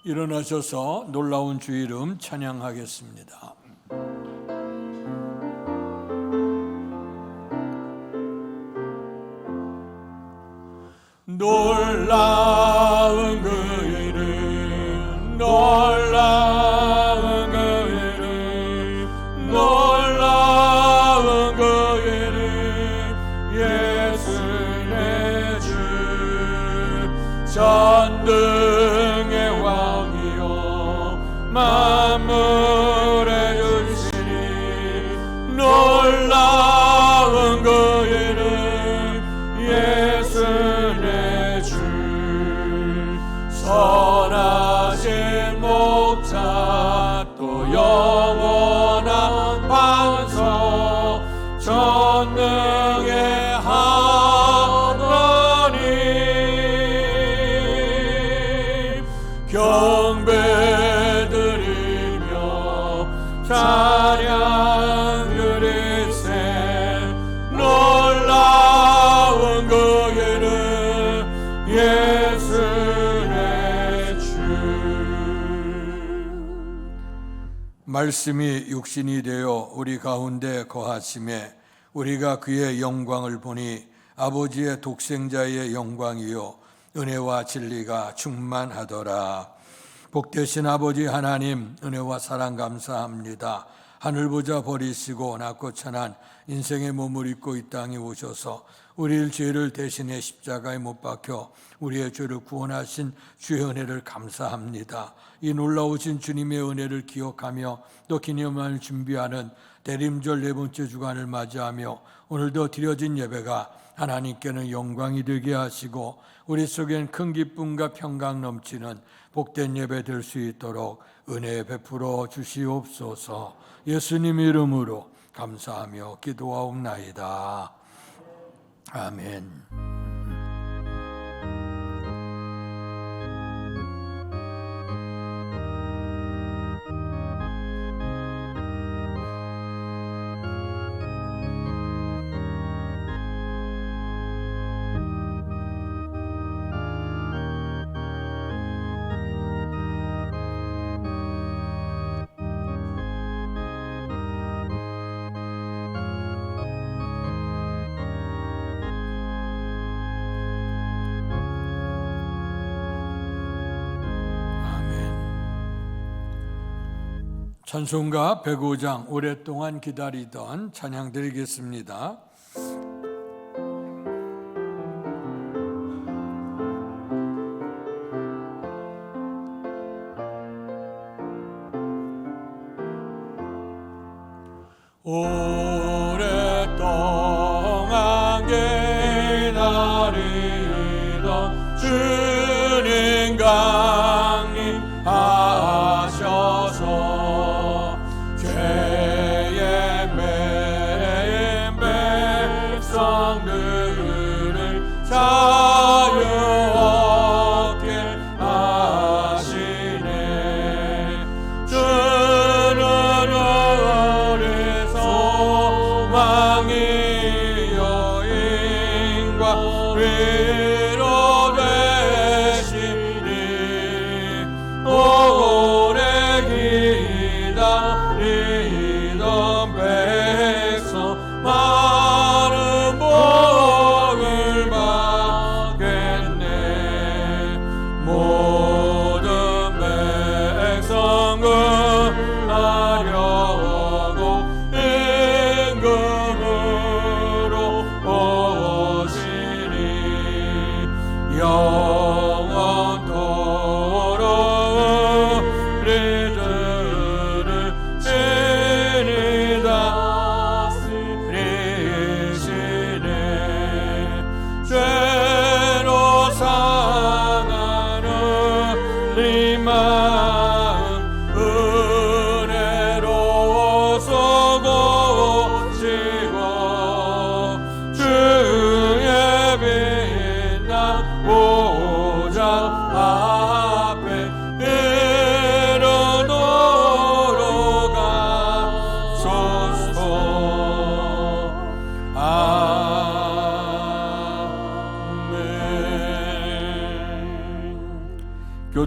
일어나셔서 놀라운 주 이름 찬양하겠습니다. 놀라운 그 이름, 놀라운 그 이름, 놀라운 그 이름, 예수 내 주, 전능의 왕이요 만물의 주시니, 놀라운 그 이름, 예수 내 주, 선하신 목자 또 영원한 반석, 전능의 하나님, 경배드리며 찬양 드리세, 놀라운 그 이름, 예수 내 주. 말씀이 육신이 되어 우리 가운데 거하심에 우리가 그의 영광을 보니 아버지의 독생자의 영광이요 은혜와 진리가 충만하더라. 복되신 아버지 하나님, 은혜와 사랑 감사합니다. 하늘 보자 버리시고 낮고 천한 인생의 몸을 입고 이 땅에 오셔서 우리의 죄를 대신해 십자가에 못 박혀 우리의 죄를 구원하신 주의 은혜를 감사합니다. 이 놀라우신 주님의 은혜를 기억하며 또 기념을 준비하는 대림절 네 번째 주간을 맞이하며 오늘도 드려진 예배가 하나님께는 영광이 되게 하시고 우리 속엔 큰 기쁨과 평강 넘치는 복된 예배 될 수 있도록 은혜 베풀어 주시옵소서. 예수님 이름으로 감사하며 기도하옵나이다. 아멘. 찬송가 105장 오랫동안 기다리던 찬양 드리겠습니다. 오랫동안 기다리던 주님 강림하셔서 자유 얻게 하시네. 주는 우리 소망이요 인과 위로 되시니, 오래 기다리던 백성 많은 복을 받겠네. 모든 백성은 하려고 임금으로 오시니, 영원토록 우리들을 지니다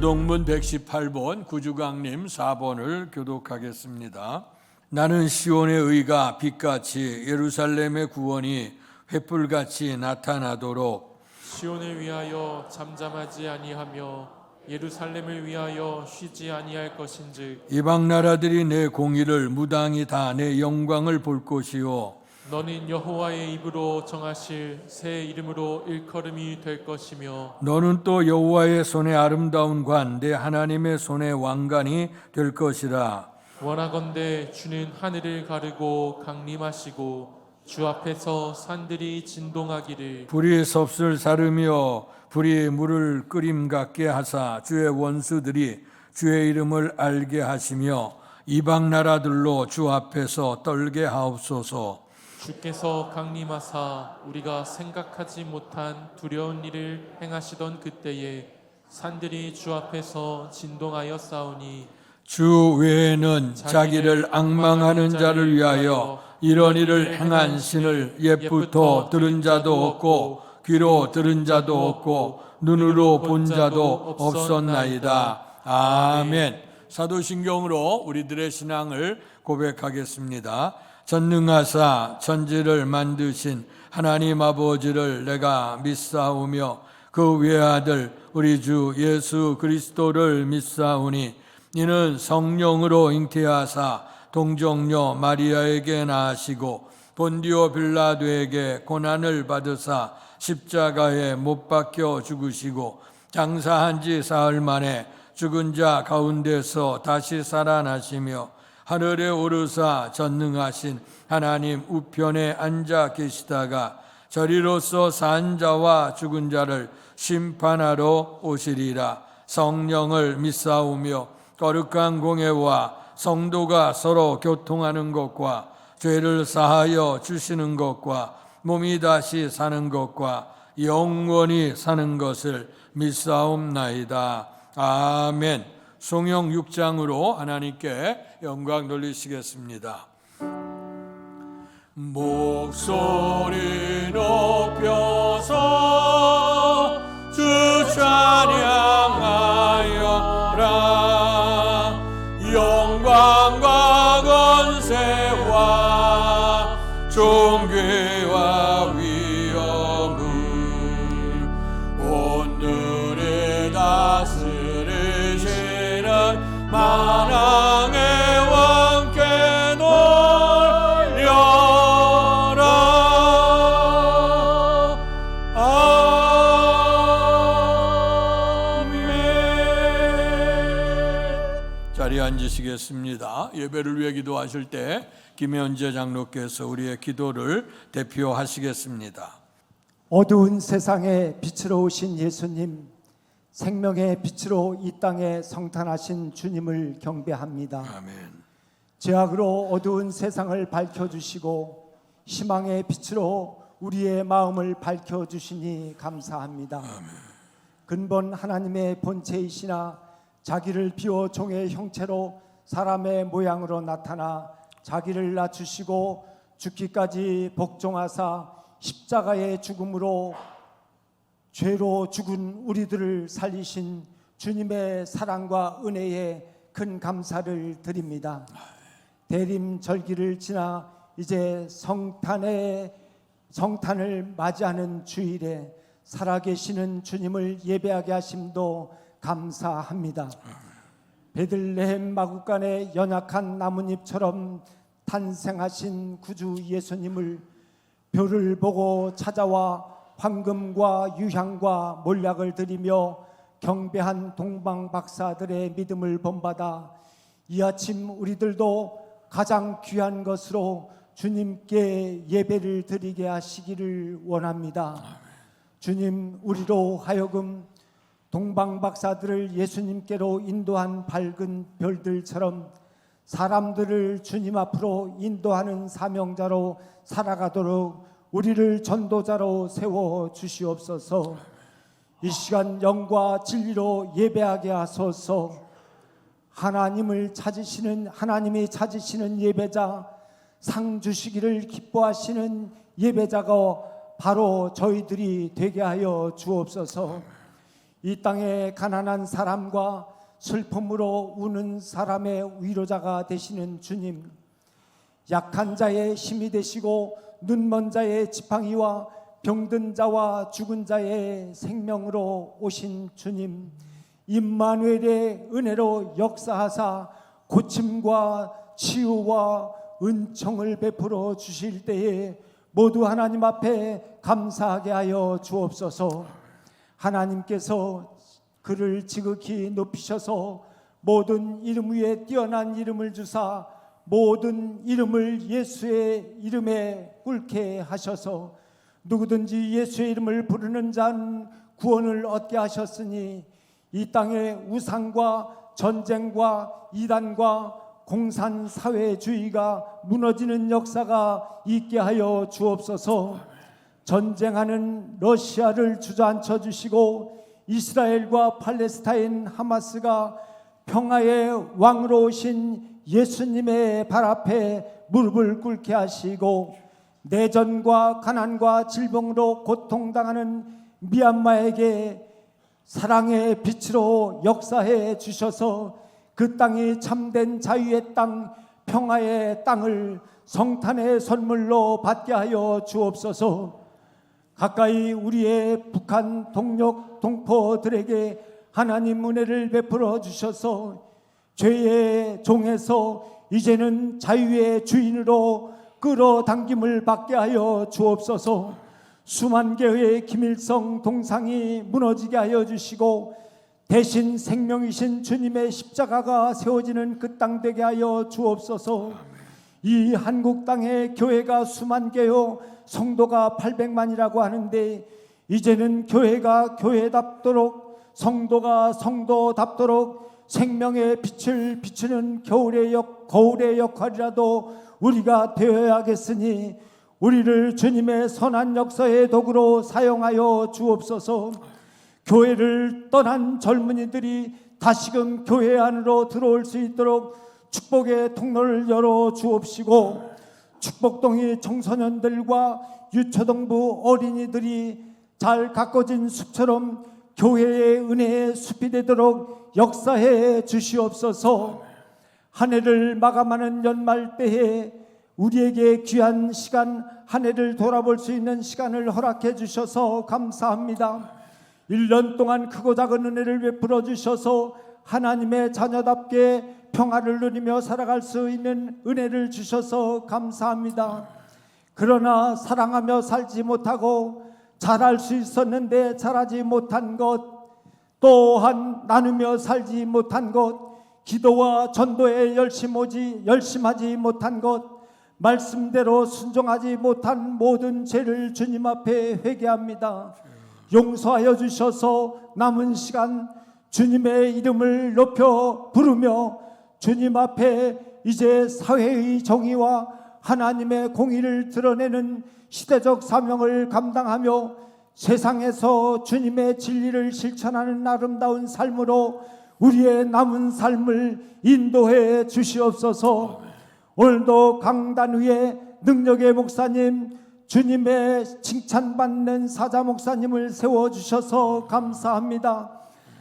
교동문 118번 구주강림 4번을 교독하겠습니다. 나는 시온의 의가 빛같이 예루살렘의 구원이 횃불같이 나타나도록 시온을 위하여 잠잠하지 아니하며 예루살렘을 위하여 쉬지 아니할 것인즉 이방 나라들이 내 공의를 무당히 다 내 영광을 볼 것이요 너는 여호와의 입으로 정하실 새 이름으로 일컬음이 될 것이며 너는 또 여호와의 손에 아름다운 관 내 하나님의 손에 왕관이 될 것이라. 원하건대 주는 하늘을 가르고 강림하시고 주 앞에서 산들이 진동하기를 불이 섭을 사르며 불이 물을 끓임 같게 하사 주의 원수들이 주의 이름을 알게 하시며 이방 나라들로 주 앞에서 떨게 하옵소서. 주께서 강림하사 우리가 생각하지 못한 두려운 일을 행하시던 그때에 산들이 주 앞에서 진동하여 싸우니 주 외에는 자기를 앙망하는 자를 위하여 이런 일을 행한 신을 옛부터 들은 자도 없고 귀로 들은 자도 없고 눈으로 본 자도 없었나이다. 아멘. 사도신경으로 우리들의 신앙을 고백하겠습니다. 전능하사 천지를 만드신 하나님 아버지를 내가 믿사오며 그 외아들 우리 주 예수 그리스도를 믿사오니 이는 성령으로 잉태하사 동정녀 마리아에게 나으시고 본디오 빌라도에게 고난을 받으사 십자가에 못 박혀 죽으시고 장사한 지 사흘 만에 죽은 자 가운데서 다시 살아나시며 하늘에 오르사 전능하신 하나님 우편에 앉아 계시다가 저리로서 산 자와 죽은 자를 심판하러 오시리라. 성령을 믿사오며 거룩한 공회와 성도가 서로 교통하는 것과 죄를 사하여 주시는 것과 몸이 다시 사는 것과 영원히 사는 것을 믿사옵나이다. 아멘. 성령 6장으로 하나님께 영광 돌리시겠습니다. 목소리 높여서 주 찬양하여라. 영광과 권세와 존귀와 위엄을 오늘에 다스리시는 만왕의 왕께 돌려라. 아멘. 자리에 앉으시겠습니다. 예배를 위해 기도하실 때 김현재 장로께서 우리의 기도를 대표하시겠습니다. 어두운 세상에 빛으로 오신 예수님, 생명의 빛으로 이 땅에 성탄하신 주님을 경배합니다. 아멘. 죄악으로 어두운 세상을 밝혀주시고 희망의 빛으로 우리의 마음을 밝혀주시니 감사합니다. 아멘. 근본 하나님의 본체이시나 자기를 비워 종의 형체로 사람의 모양으로 나타나 자기를 낮추시고 죽기까지 복종하사 십자가의 죽음으로 죄로 죽은 우리들을 살리신 주님의 사랑과 은혜에 큰 감사를 드립니다. 대림절기를 지나 이제 성탄을 맞이하는 주일에 살아계시는 주님을 예배하게 하심도 감사합니다. 베들레헴 마구간의 연약한 나뭇잎처럼 탄생하신 구주 예수님을 별을 보고 찾아와 황금과 유향과 몰약을 드리며 경배한 동방 박사들의 믿음을 본받아 이 아침 우리들도 가장 귀한 것으로 주님께 예배를 드리게 하시기를 원합니다. 주님, 우리로 하여금 동방 박사들을 예수님께로 인도한 밝은 별들처럼 사람들을 주님 앞으로 인도하는 사명자로 살아가도록 우리를 전도자로 세워 주시옵소서. 이 시간 영과 진리로 예배하게 하소서. 하나님이 찾으시는 예배자, 상 주시기를 기뻐하시는 예배자가 바로 저희들이 되게 하여 주옵소서. 이 땅의 가난한 사람과 슬픔으로 우는 사람의 위로자가 되시는 주님, 약한 자의 힘이 되시고 눈먼 자의 지팡이와 병든 자와 죽은 자의 생명으로 오신 주님, 임마누엘의 은혜로 역사하사 고침과 치유와 은총을 베풀어 주실 때에 모두 하나님 앞에 감사하게 하여 주옵소서. 하나님께서 그를 지극히 높이셔서 모든 이름 위에 뛰어난 이름을 주사 모든 이름을 예수의 이름에 꿇게 하셔서 누구든지 예수의 이름을 부르는 자는 구원을 얻게 하셨으니 이 땅의 우상과 전쟁과 이단과 공산사회주의가 무너지는 역사가 있게 하여 주옵소서. 전쟁하는 러시아를 주저앉혀 주시고 이스라엘과 팔레스타인 하마스가 평화의 왕으로 오신 예수님의 발 앞에 무릎을 꿇게 하시고 내전과 가난과 질병으로 고통당하는 미얀마에게 사랑의 빛으로 역사해 주셔서 그 땅이 참된 자유의 땅, 평화의 땅을 성탄의 선물로 받게 하여 주옵소서. 가까이 우리의 북한 동력 동포들에게 하나님 은혜를 베풀어 주셔서 죄의 종에서 이제는 자유의 주인으로 끌어당김을 받게 하여 주옵소서. 수만 개의 김일성 동상이 무너지게 하여 주시고 대신 생명이신 주님의 십자가가 세워지는 그 땅 되게 하여 주옵소서. 이 한국 땅의 교회가 수만 개요 성도가 800만이라고 하는데 이제는 교회가 교회답도록 성도가 성도답도록 생명의 빛을 비추는 거울의 역할이라도 우리가 되어야겠으니 우리를 주님의 선한 역사의 도구로 사용하여 주옵소서. 교회를 떠난 젊은이들이 다시금 교회 안으로 들어올 수 있도록 축복의 통로를 열어 주옵시고 축복동의 청소년들과 유초등부 어린이들이 잘 가꿔진 숲처럼 교회의 은혜의 숲이 되도록 역사해 주시옵소서. 한 해를 마감하는 연말 때에 우리에게 귀한 시간, 한 해를 돌아볼 수 있는 시간을 허락해 주셔서 감사합니다. 1년 동안 크고 작은 은혜를 베풀어 주셔서 하나님의 자녀답게 평화를 누리며 살아갈 수 있는 은혜를 주셔서 감사합니다. 그러나 사랑하며 살지 못하고 잘할 수 있었는데 잘하지 못한 것, 또한 나누며 살지 못한 것, 기도와 전도에 열심하지 못한 것, 말씀대로 순종하지 못한 모든 죄를 주님 앞에 회개합니다. 용서하여 주셔서 남은 시간 주님의 이름을 높여 부르며 주님 앞에 이제 사회의 정의와 하나님의 공의를 드러내는 시대적 사명을 감당하며 세상에서 주님의 진리를 실천하는 아름다운 삶으로 우리의 남은 삶을 인도해 주시옵소서. 오늘도 강단 위에 능력의 목사님, 주님의 칭찬받는 사자 목사님을 세워주셔서 감사합니다.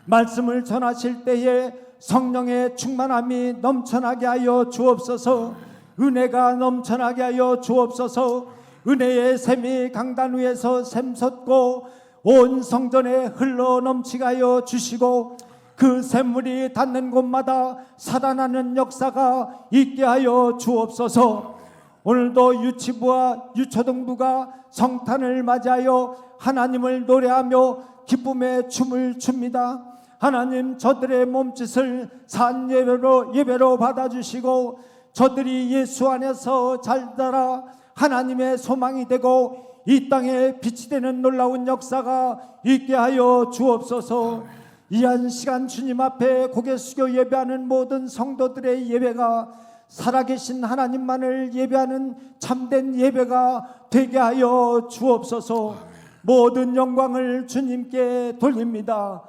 말씀을 전하실 때에 성령의 충만함이 넘쳐나게 하여 주옵소서. 은혜가 넘쳐나게 하여 주옵소서. 은혜의 샘이 강단 위에서 샘솟고 온 성전에 흘러 넘치게 하여 주시고 그 샘물이 닿는 곳마다 살아나는 역사가 있게 하여 주옵소서. 오늘도 유치부와 유초등부가 성탄을 맞이하여 하나님을 노래하며 기쁨의 춤을 춥니다. 하나님, 저들의 몸짓을 산 예배로 받아주시고 저들이 예수 안에서 잘 자라 하나님의 소망이 되고 이 땅에 빛이 되는 놀라운 역사가 있게 하여 주옵소서. 이 한 시간 주님 앞에 고개 숙여 예배하는 모든 성도들의 예배가 살아계신 하나님만을 예배하는 참된 예배가 되게 하여 주옵소서. 모든 영광을 주님께 돌립니다.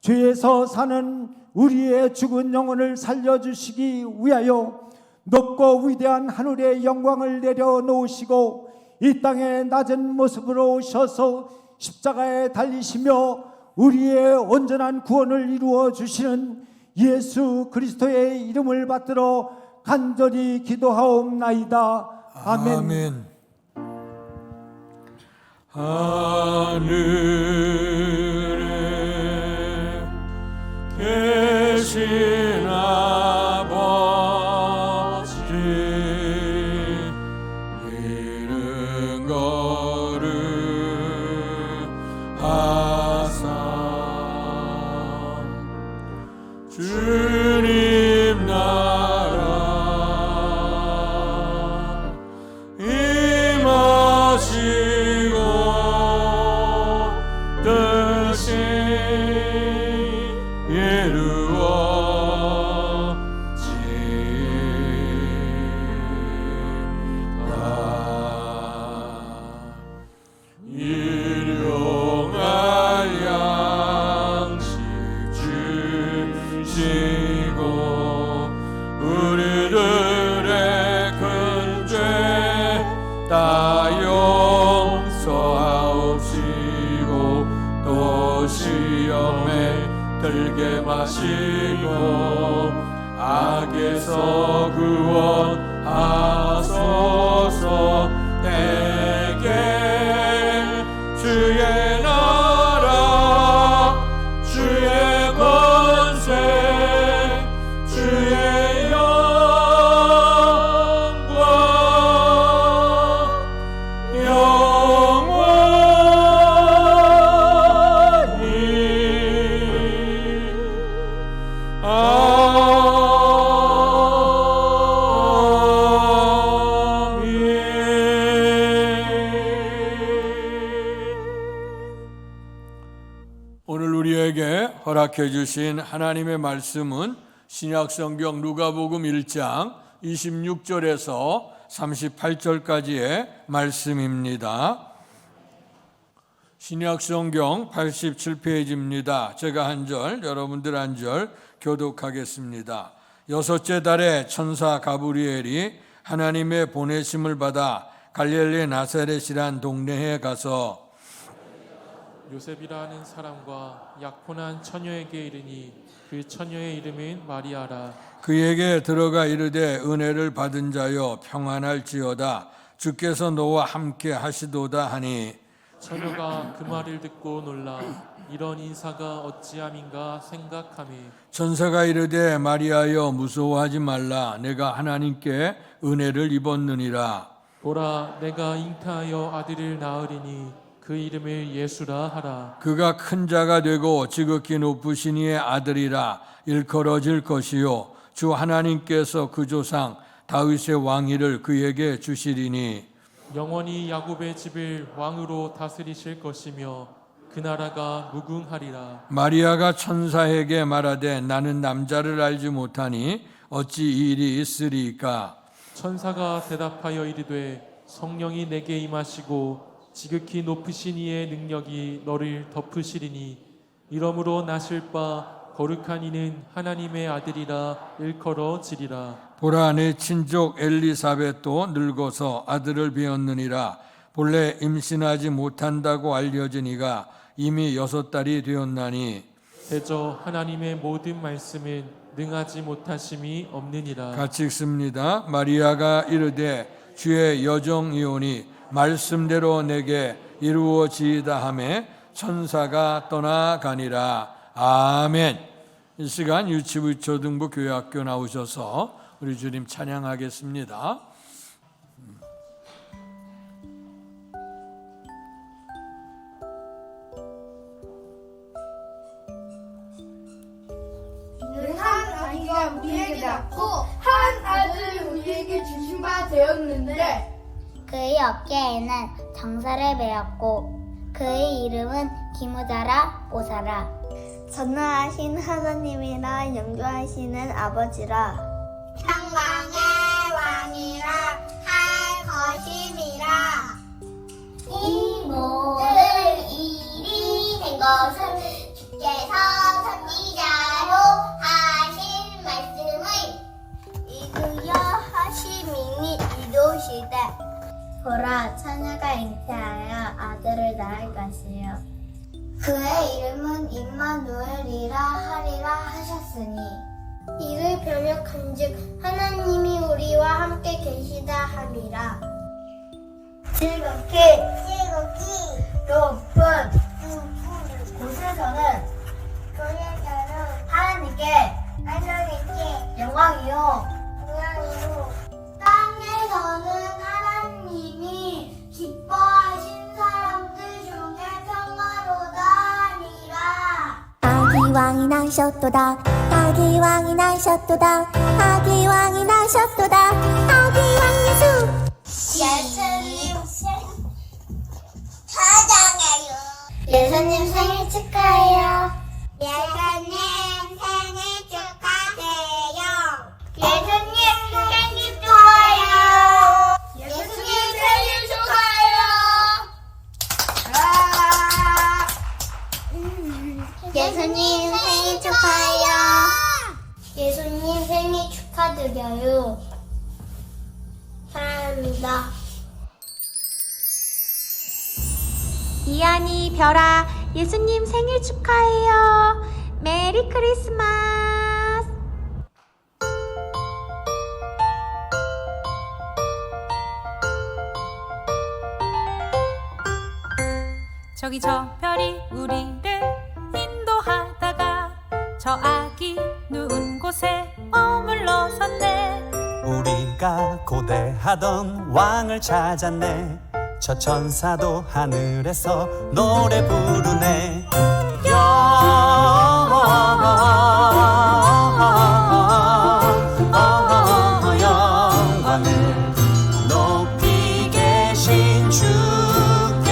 죄에서 사는 우리의 죽은 영혼을 살려주시기 위하여 높고 위대한 하늘의 영광을 내려놓으시고 이 땅에 낮은 모습으로 오셔서 십자가에 달리시며 우리의 온전한 구원을 이루어 주시는 예수 그리스도의 이름을 받들어 간절히 기도하옵나이다. 아멘. 아멘. 하늘에 계신 아버지 이름 거룩하사 주님 나라 임하시고 뜻이 이루어지다. 일용할 양식 주시고 우리들의 큰 죄 다 용서하옵시고 또 시험에 들게 마시고 악에서 구원하소서. 내게 주의 나라 주의 권세 주의 영광 오늘 우리에게 허락해 주신 하나님의 말씀은 신약성경 누가복음 1장 26절에서 38절까지의 말씀입니다. 신약성경 87페이지입니다. 제가 한 절, 여러분들 한 절 교독하겠습니다. 여섯째 달에 천사 가브리엘이 하나님의 보내심을 받아 갈릴리 나사렛이란 동네에 가서 요셉이라는 사람과 약혼한 처녀에게 이르니 그 처녀의 이름은 마리아라. 그에게 들어가 이르되 은혜를 받은 자여 평안할지어다 주께서 너와 함께 하시도다 하니 처녀가 그 말을 듣고 놀라 이런 인사가 어찌함인가 생각하며 천사가 이르되 마리아여 무서워하지 말라 내가 하나님께 은혜를 입었느니라. 보라 내가 잉태하여 아들을 낳으리니 그 이름을 예수라 하라. 그가 큰 자가 되고 지극히 높으신 이의 아들이라 일컬어질 것이요 주 하나님께서 그 조상 다윗의 왕위를 그에게 주시리니 영원히 야곱의 집을 왕으로 다스리실 것이며 그 나라가 무궁하리라. 마리아가 천사에게 말하되 나는 남자를 알지 못하니 어찌 이 일이 있으리까. 천사가 대답하여 이르되 성령이 내게 임하시고 지극히 높으신 이의 능력이 너를 덮으시리니 이러므로 나실 바 거룩한 이는 하나님의 아들이라 일컬어지리라. 보라 내 친족 엘리사벳도 늙어서 아들을 배었느니라. 본래 임신하지 못한다고 알려진 이가 이미 6달이 되었나니 대저 하나님의 모든 말씀은 능하지 못하심이 없느니라. 같이 읽습니다. 마리아가 이르되 주의 여종이오니 말씀대로 내게 이루어지이다 하매 천사가 떠나가니라. 아멘. 이 시간 유치부 초등부 교회학교 나오셔서 우리 주님 찬양하겠습니다. 한 아기가 우리에게 낳고 한 아들을 우리에게 주신 바 되었는데 그의 어깨에는 정사를 메었고 그의 이름은 기무자라 오사라. 전능하신 하나님이라 영주하시는 아버지라. 평강의 왕이라 할 것임이라. 이 모든 일이 된 것은 주께서 선지자로 하신 말씀을 이루려 하심이니 이루시되. 보라 처녀가 잉태하여 아들을 낳을 것이요 그의 이름은 임마누엘이라 하리라 하셨으니 이를 번역한즉 하나님이 우리와 함께 계시다 하리라. 즐겁기 높은 곳에서는 하나님께 영광이요 땅에서는 하나님이 기뻐하신 사람들 중에 평화로다 하니라. 아기왕이 나셨도다. 아기왕이 나셨도다. 아기왕이 나셨도다. 아기왕 예수. 예수님 사랑해요. 예수님 생일 축하해요. 예수님 생일 축하해요. 예수님 생일 축하해요. 예수님 생일 축하해요. 예수님 생일 축하해요. 예수님 생일 축하드려요. 사랑합니다. 이한이 별아 예수님 생일 축하해요. 메리 크리스마스. 저기 저 별이 우리를 인도하다가 저 아기 누운 곳에 머물러섰네. 우리가 고대하던 왕을 찾았네. 저 천사도 하늘에서 노래 부르네. 영광을 높이 계신 주께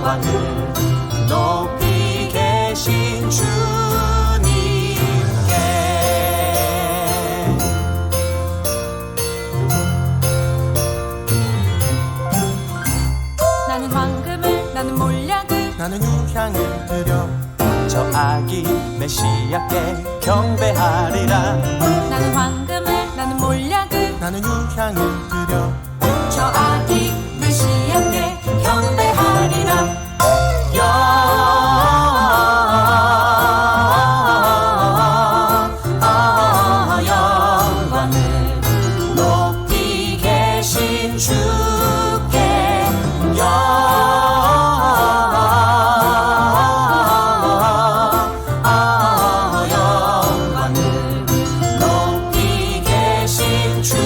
영광을 높이 계신 주님께. 나는 황금을 나는 몰약을 나는 유향을 드려 저 아기 메시아께 경배하리라. 나는 황금을 나는 몰약을 나는 유향을 드려 저 아기 메시아께 경배하리라. 영광을 높이 계신 주께 영광을 높이 계신 주님께.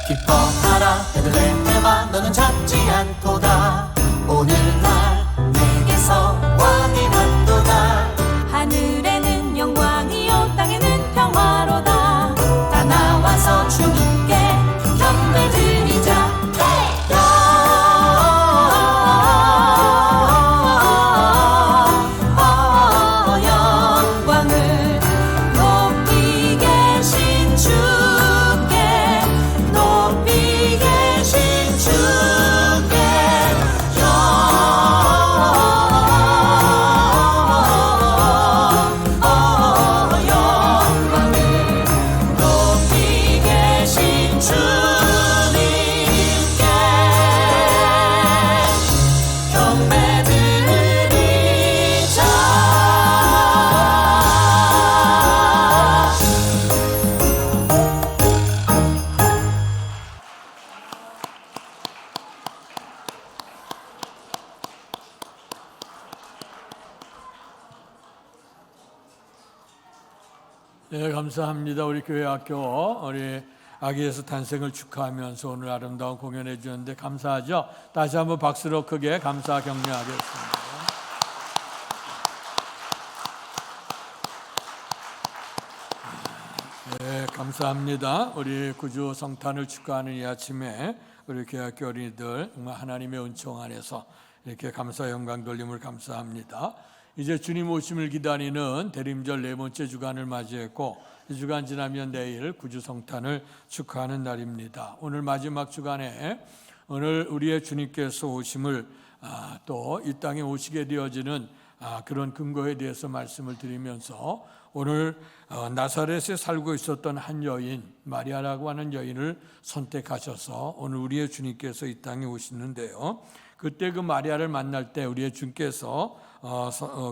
기뻐하라 베들레헴아 너는 작지 않도다. 오늘날 내게서 왕이 났도다. 하늘에는 영광이요 땅에는 평화로다. 다 나와서 주님께 경배드리자. 영광을 높이 계신 주께 높이 계신 주께 영광을 높이 계신 주님께 경배드리자. 네, 감사합니다. 우리 교회 학교 우리 아기 예수 탄생을 축하하면서 오늘 아름다운 공연해 주는데 감사하죠. 다시 한번 박수로 크게 감사 격려하겠습니다. 네, 감사합니다. 우리 구주 성탄을 축하하는 이 아침에 우리 교회 학교 어린이들 정말 하나님의 은총 안에서 이렇게 감사 영광 돌림을 감사합니다. 이제 주님 오심을 기다리는 대림절 네 번째 주간을 맞이했고 이 주간 지나면 내일 구주 성탄을 축하하는 날입니다. 오늘 마지막 주간에 오늘 우리의 주님께서 오심을 또 이 땅에 오시게 되어지는 그런 근거에 대해서 말씀을 드리면서 오늘 나사렛에 살고 있었던 한 여인, 마리아라고 하는 여인을 선택하셔서 오늘 우리의 주님께서 이 땅에 오시는데요. 그때 그 마리아를 만날 때 우리의 주님께서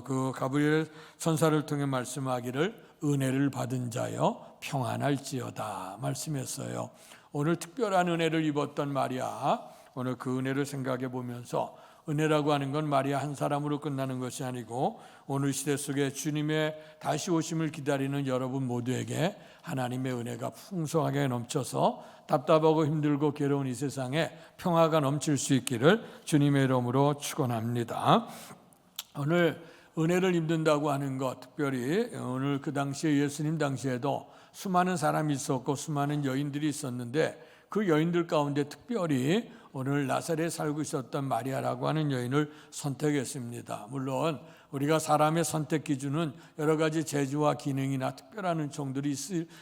그 가브리엘 천사를 통해 말씀하기를 은혜를 받은 자여 평안할지어다 말씀했어요. 오늘 특별한 은혜를 입었던 마리아, 오늘 그 은혜를 생각해 보면서 은혜라고 하는 건 마리아 한 사람으로 끝나는 것이 아니고 오늘 시대 속에 주님의 다시 오심을 기다리는 여러분 모두에게 하나님의 은혜가 풍성하게 넘쳐서 답답하고 힘들고 괴로운 이 세상에 평화가 넘칠 수 있기를 주님의 이름으로 축원합니다. 오늘 은혜를 입는다고 하는 것, 특별히 오늘 그 당시에 예수님 당시에도 수많은 사람이 있었고 수많은 여인들이 있었는데 그 여인들 가운데 특별히 오늘 나사렛에 살고 있었던 마리아라고 하는 여인을 선택했습니다. 물론 우리가 사람의 선택 기준은 여러 가지 재주와 기능이나 특별한 은총들이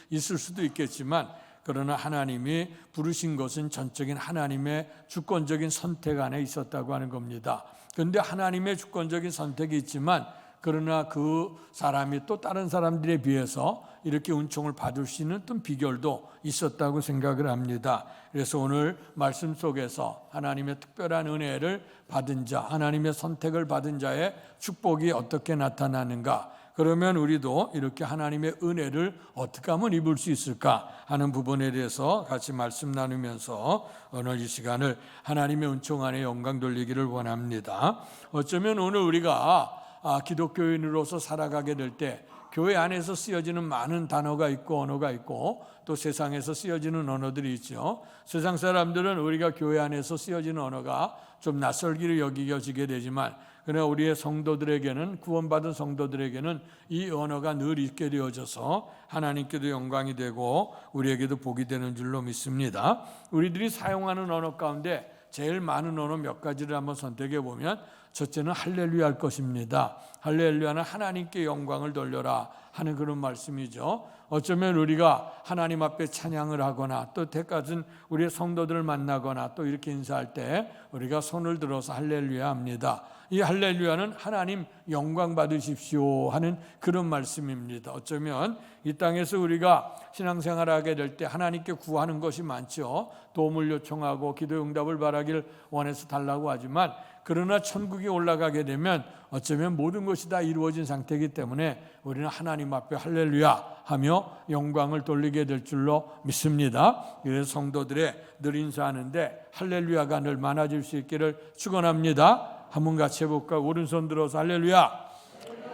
있을 수도 있겠지만 그러나 하나님이 부르신 것은 전적인 하나님의 주권적인 선택 안에 있었다고 하는 겁니다. 그런데 하나님의 주권적인 선택이 있지만 그러나 그 사람이 또 다른 사람들에 비해서 이렇게 은총을 받을 수 있는 어떤 비결도 있었다고 생각을 합니다. 그래서 오늘 말씀 속에서 하나님의 특별한 은혜를 받은 자, 하나님의 선택을 받은 자의 축복이 어떻게 나타나는가, 그러면 우리도 이렇게 하나님의 은혜를 어떻게 하면 입을 수 있을까 하는 부분에 대해서 같이 말씀 나누면서 오늘 이 시간을 하나님의 은총 안에 영광 돌리기를 원합니다. 어쩌면 오늘 우리가 기독교인으로서 살아가게 될 때 교회 안에서 쓰여지는 많은 단어가 있고 언어가 있고 또 세상에서 쓰여지는 언어들이 있죠. 세상 사람들은 우리가 교회 안에서 쓰여지는 언어가 좀 낯설기를 여기게 되지만 그러나 우리의 성도들에게는, 구원받은 성도들에게는 이 언어가 늘 있게 되어져서 하나님께도 영광이 되고 우리에게도 복이 되는 줄로 믿습니다. 우리들이 사용하는 언어 가운데 제일 많은 언어 몇 가지를 한번 선택해 보면 첫째는 할렐루야일 것입니다. 할렐루야는 하나님께 영광을 돌려라 하는 그런 말씀이죠. 어쩌면 우리가 하나님 앞에 찬양을 하거나 또 때까지는 우리의 성도들을 만나거나 또 이렇게 인사할 때 우리가 손을 들어서 할렐루야 합니다. 이 할렐루야는 하나님 영광 받으십시오 하는 그런 말씀입니다. 어쩌면 이 땅에서 우리가 신앙생활을 하게 될 때 하나님께 구하는 것이 많죠. 도움을 요청하고 기도 응답을 바라길 원해서 달라고 하지만 그러나 천국에 올라가게 되면 어쩌면 모든 것이 다 이루어진 상태이기 때문에 우리는 하나님 앞에 할렐루야 하며 영광을 돌리게 될 줄로 믿습니다. 그래서 성도들의 늘 인사하는데 할렐루야가 늘 많아질 수 있기를 축원합니다. 한번 같이 해볼까? 오른손 들어서 할렐루야,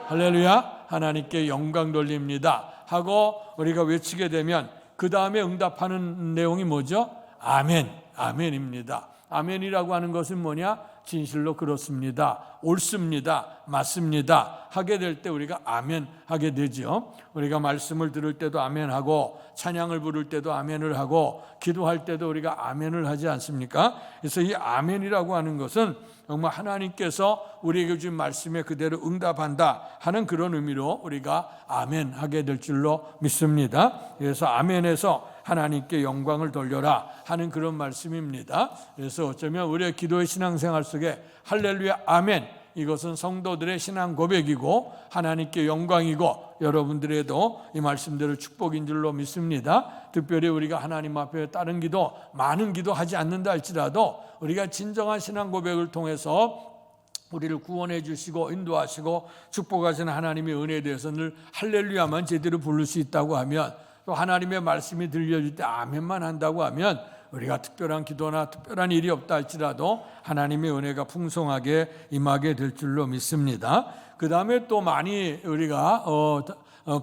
할렐루야, 하나님께 영광 돌립니다 하고 우리가 외치게 되면 그 다음에 응답하는 내용이 뭐죠? 아멘, 아멘입니다. 아멘이라고 하는 것은 뭐냐? 진실로 그렇습니다, 옳습니다, 맞습니다 하게 될 때 우리가 아멘 하게 되죠. 우리가 말씀을 들을 때도 아멘하고 찬양을 부를 때도 아멘을 하고 기도할 때도 우리가 아멘을 하지 않습니까? 그래서 이 아멘이라고 하는 것은 정말 하나님께서 우리에게 주신 말씀에 그대로 응답한다 하는 그런 의미로 우리가 아멘 하게 될 줄로 믿습니다. 그래서 아멘에서 하나님께 영광을 돌려라 하는 그런 말씀입니다. 그래서 어쩌면 우리의 기도의 신앙생활 속에 할렐루야 아멘, 이것은 성도들의 신앙 고백이고 하나님께 영광이고 여러분들에도 이 말씀대로 축복인 줄로 믿습니다. 특별히 우리가 하나님 앞에 다른 기도, 많은 기도 하지 않는다 할지라도 우리가 진정한 신앙 고백을 통해서 우리를 구원해 주시고 인도하시고 축복하시는 하나님의 은혜에 대해서 늘 할렐루야만 제대로 부를 수 있다고 하면, 또 하나님의 말씀이 들려질 때 아멘만 한다고 하면 우리가 특별한 기도나 특별한 일이 없다 할지라도 하나님의 은혜가 풍성하게 임하게 될 줄로 믿습니다. 그 다음에 또 많이 우리가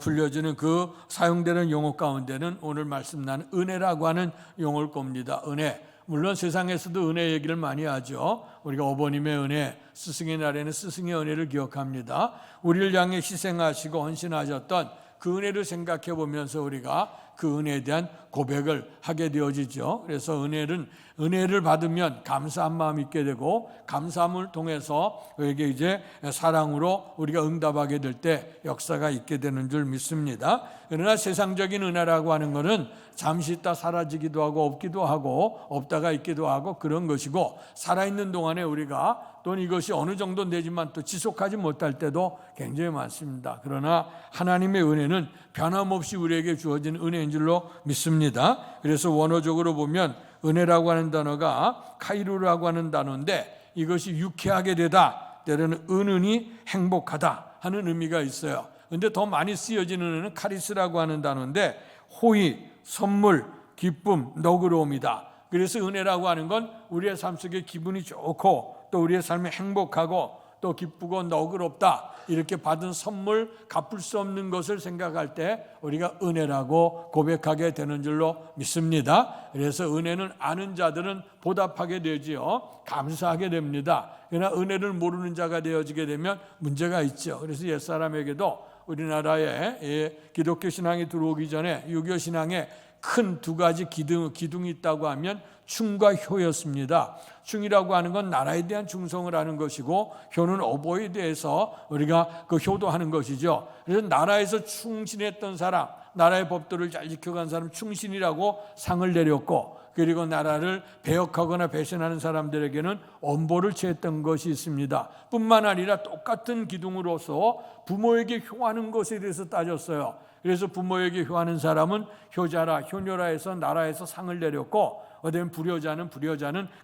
불려지는 그 사용되는 용어 가운데는 오늘 말씀 나는 은혜라고 하는 용어일 겁니다. 은혜. 물론 세상에서도 은혜 얘기를 많이 하죠. 우리가 어버님의 은혜, 스승의 날에는 스승의 은혜를 기억합니다. 우리를 향해 희생하시고 헌신하셨던 그 은혜를 생각해 보면서 우리가 그 은혜에 대한 고백을 하게 되어지죠. 그래서 은혜는 은혜를 받으면 감사한 마음이 있게 되고 감사함을 통해서 우리에게 이제 사랑으로 우리가 응답하게 될 때 역사가 있게 되는 줄 믿습니다. 그러나 세상적인 은혜라고 하는 것은 잠시 있다 사라지기도 하고 없기도 하고 없다가 있기도 하고 그런 것이고 살아있는 동안에 우리가 또 이것이 어느 정도 되지만 또 지속하지 못할 때도 굉장히 많습니다. 그러나 하나님의 은혜는 변함없이 우리에게 주어진 은혜인 줄로 믿습니다. 그래서 원어적으로 보면 은혜라고 하는 단어가 카이루라고 하는 단어인데 이것이 유쾌하게 되다, 때로는 은은히 행복하다 하는 의미가 있어요. 그런데 더 많이 쓰여지는 은혜는 카리스라고 하는 단어인데 호의, 선물, 기쁨, 너그러움이다. 그래서 은혜라고 하는 건 우리의 삶 속에 기분이 좋고 또 우리의 삶이 행복하고 또 기쁘고 너그럽다 이렇게 받은 선물, 갚을 수 없는 것을 생각할 때 우리가 은혜라고 고백하게 되는 줄로 믿습니다. 그래서 은혜는 아는 자들은 보답하게 되지요. 감사하게 됩니다. 그러나 은혜를 모르는 자가 되어지게 되면 문제가 있죠. 그래서 옛사람에게도 우리나라에 기독교 신앙이 들어오기 전에 유교 신앙에 큰 두 가지 기둥이 있다고 하면 충과 효였습니다. 충이라고 하는 건 나라에 대한 충성을 하는 것이고 효는 어보에 대해서 우리가 그 효도하는 것이죠. 그래서 나라에서 충신했던 사람, 나라의 법도를 잘 지켜간 사람 충신이라고 상을 내렸고 그리고 나라를 배역하거나 배신하는 사람들에게는 엄보를 취했던 것이 있습니다. 뿐만 아니라 똑같은 기둥으로서 부모에게 효하는 것에 대해서 따졌어요. 그래서 부모에게 효하는 사람은 효자라, 효녀라해서 나라에서 상을 내렸고 어떤 불효자는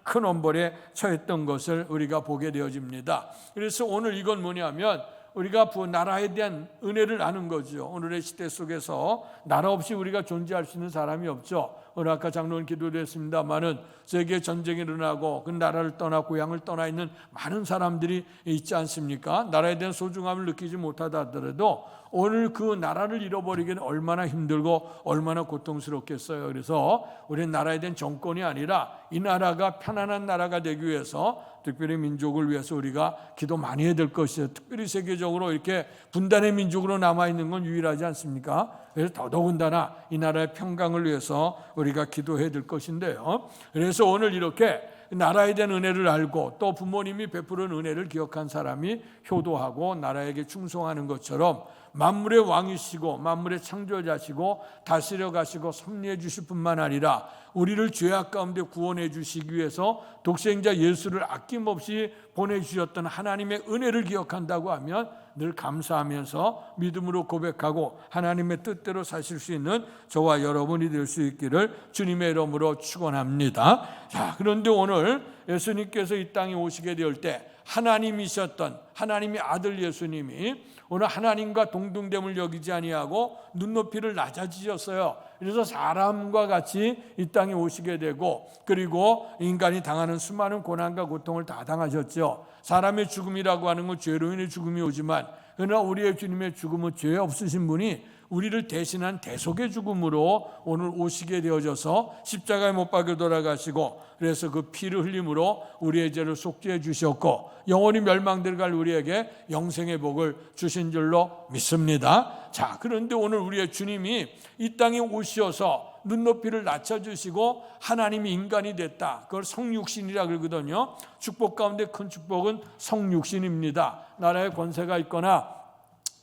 큰 엄벌에 처했던 것을 우리가 보게 되어집니다. 그래서 오늘 이건 뭐냐면 우리가 나라에 대한 은혜를 아는 거죠. 오늘의 시대 속에서 나라 없이 우리가 존재할 수 있는 사람이 없죠. 오늘 아까 장로님 기도도 했습니다마는 세계 전쟁이 일어나고 그 나라를 떠나 고향을 떠나 있는 많은 사람들이 있지 않습니까? 나라에 대한 소중함을 느끼지 못하다 하더라도 오늘 그 나라를 잃어버리기는 얼마나 힘들고 얼마나 고통스럽겠어요. 그래서 우리 나라에 대한 정권이 아니라 이 나라가 편안한 나라가 되기 위해서 특별히 민족을 위해서 우리가 기도 많이 해야 될 것이에요. 특별히 세계적으로 이렇게 분단의 민족으로 남아있는 건 유일하지 않습니까? 그래서 더더군다나 이 나라의 평강을 위해서 우리가 기도해야 될 것인데요. 그래서 오늘 이렇게 나라에 대한 은혜를 알고 또 부모님이 베푸는 은혜를 기억한 사람이 효도하고 나라에게 충성하는 것처럼 만물의 왕이시고 만물의 창조자시고 다스려 가시고 섭리해 주실 뿐만 아니라 우리를 죄악 가운데 구원해 주시기 위해서 독생자 예수를 아낌없이 보내주셨던 하나님의 은혜를 기억한다고 하면 늘 감사하면서 믿음으로 고백하고 하나님의 뜻대로 사실 수 있는 저와 여러분이 될 수 있기를 주님의 이름으로 축원합니다. 자, 그런데 오늘 예수님께서 이 땅에 오시게 될 때 하나님이셨던 하나님의 아들 예수님이 오늘 하나님과 동등됨을 여기지 아니하고 눈높이를 낮아지셨어요. 그래서 사람과 같이 이 땅에 오시게 되고 그리고 인간이 당하는 수많은 고난과 고통을 다 당하셨죠. 사람의 죽음이라고 하는 건 죄로 인해 죽음이 오지만 그러나 우리의 주님의 죽음은 죄 없으신 분이 우리를 대신한 대속의 죽음으로 오늘 오시게 되어져서 십자가에 못 박혀 돌아가시고 그래서 그 피를 흘림으로 우리의 죄를 속죄해 주셨고 영원히 멸망될 우리에게 영생의 복을 주신 줄로 믿습니다. 자, 그런데 오늘 우리의 주님이 이 땅에 오셔서 눈높이를 낮춰주시고 하나님이 인간이 됐다. 그걸 성육신이라 그러거든요. 축복 가운데 큰 축복은 성육신입니다. 나라에 권세가 있거나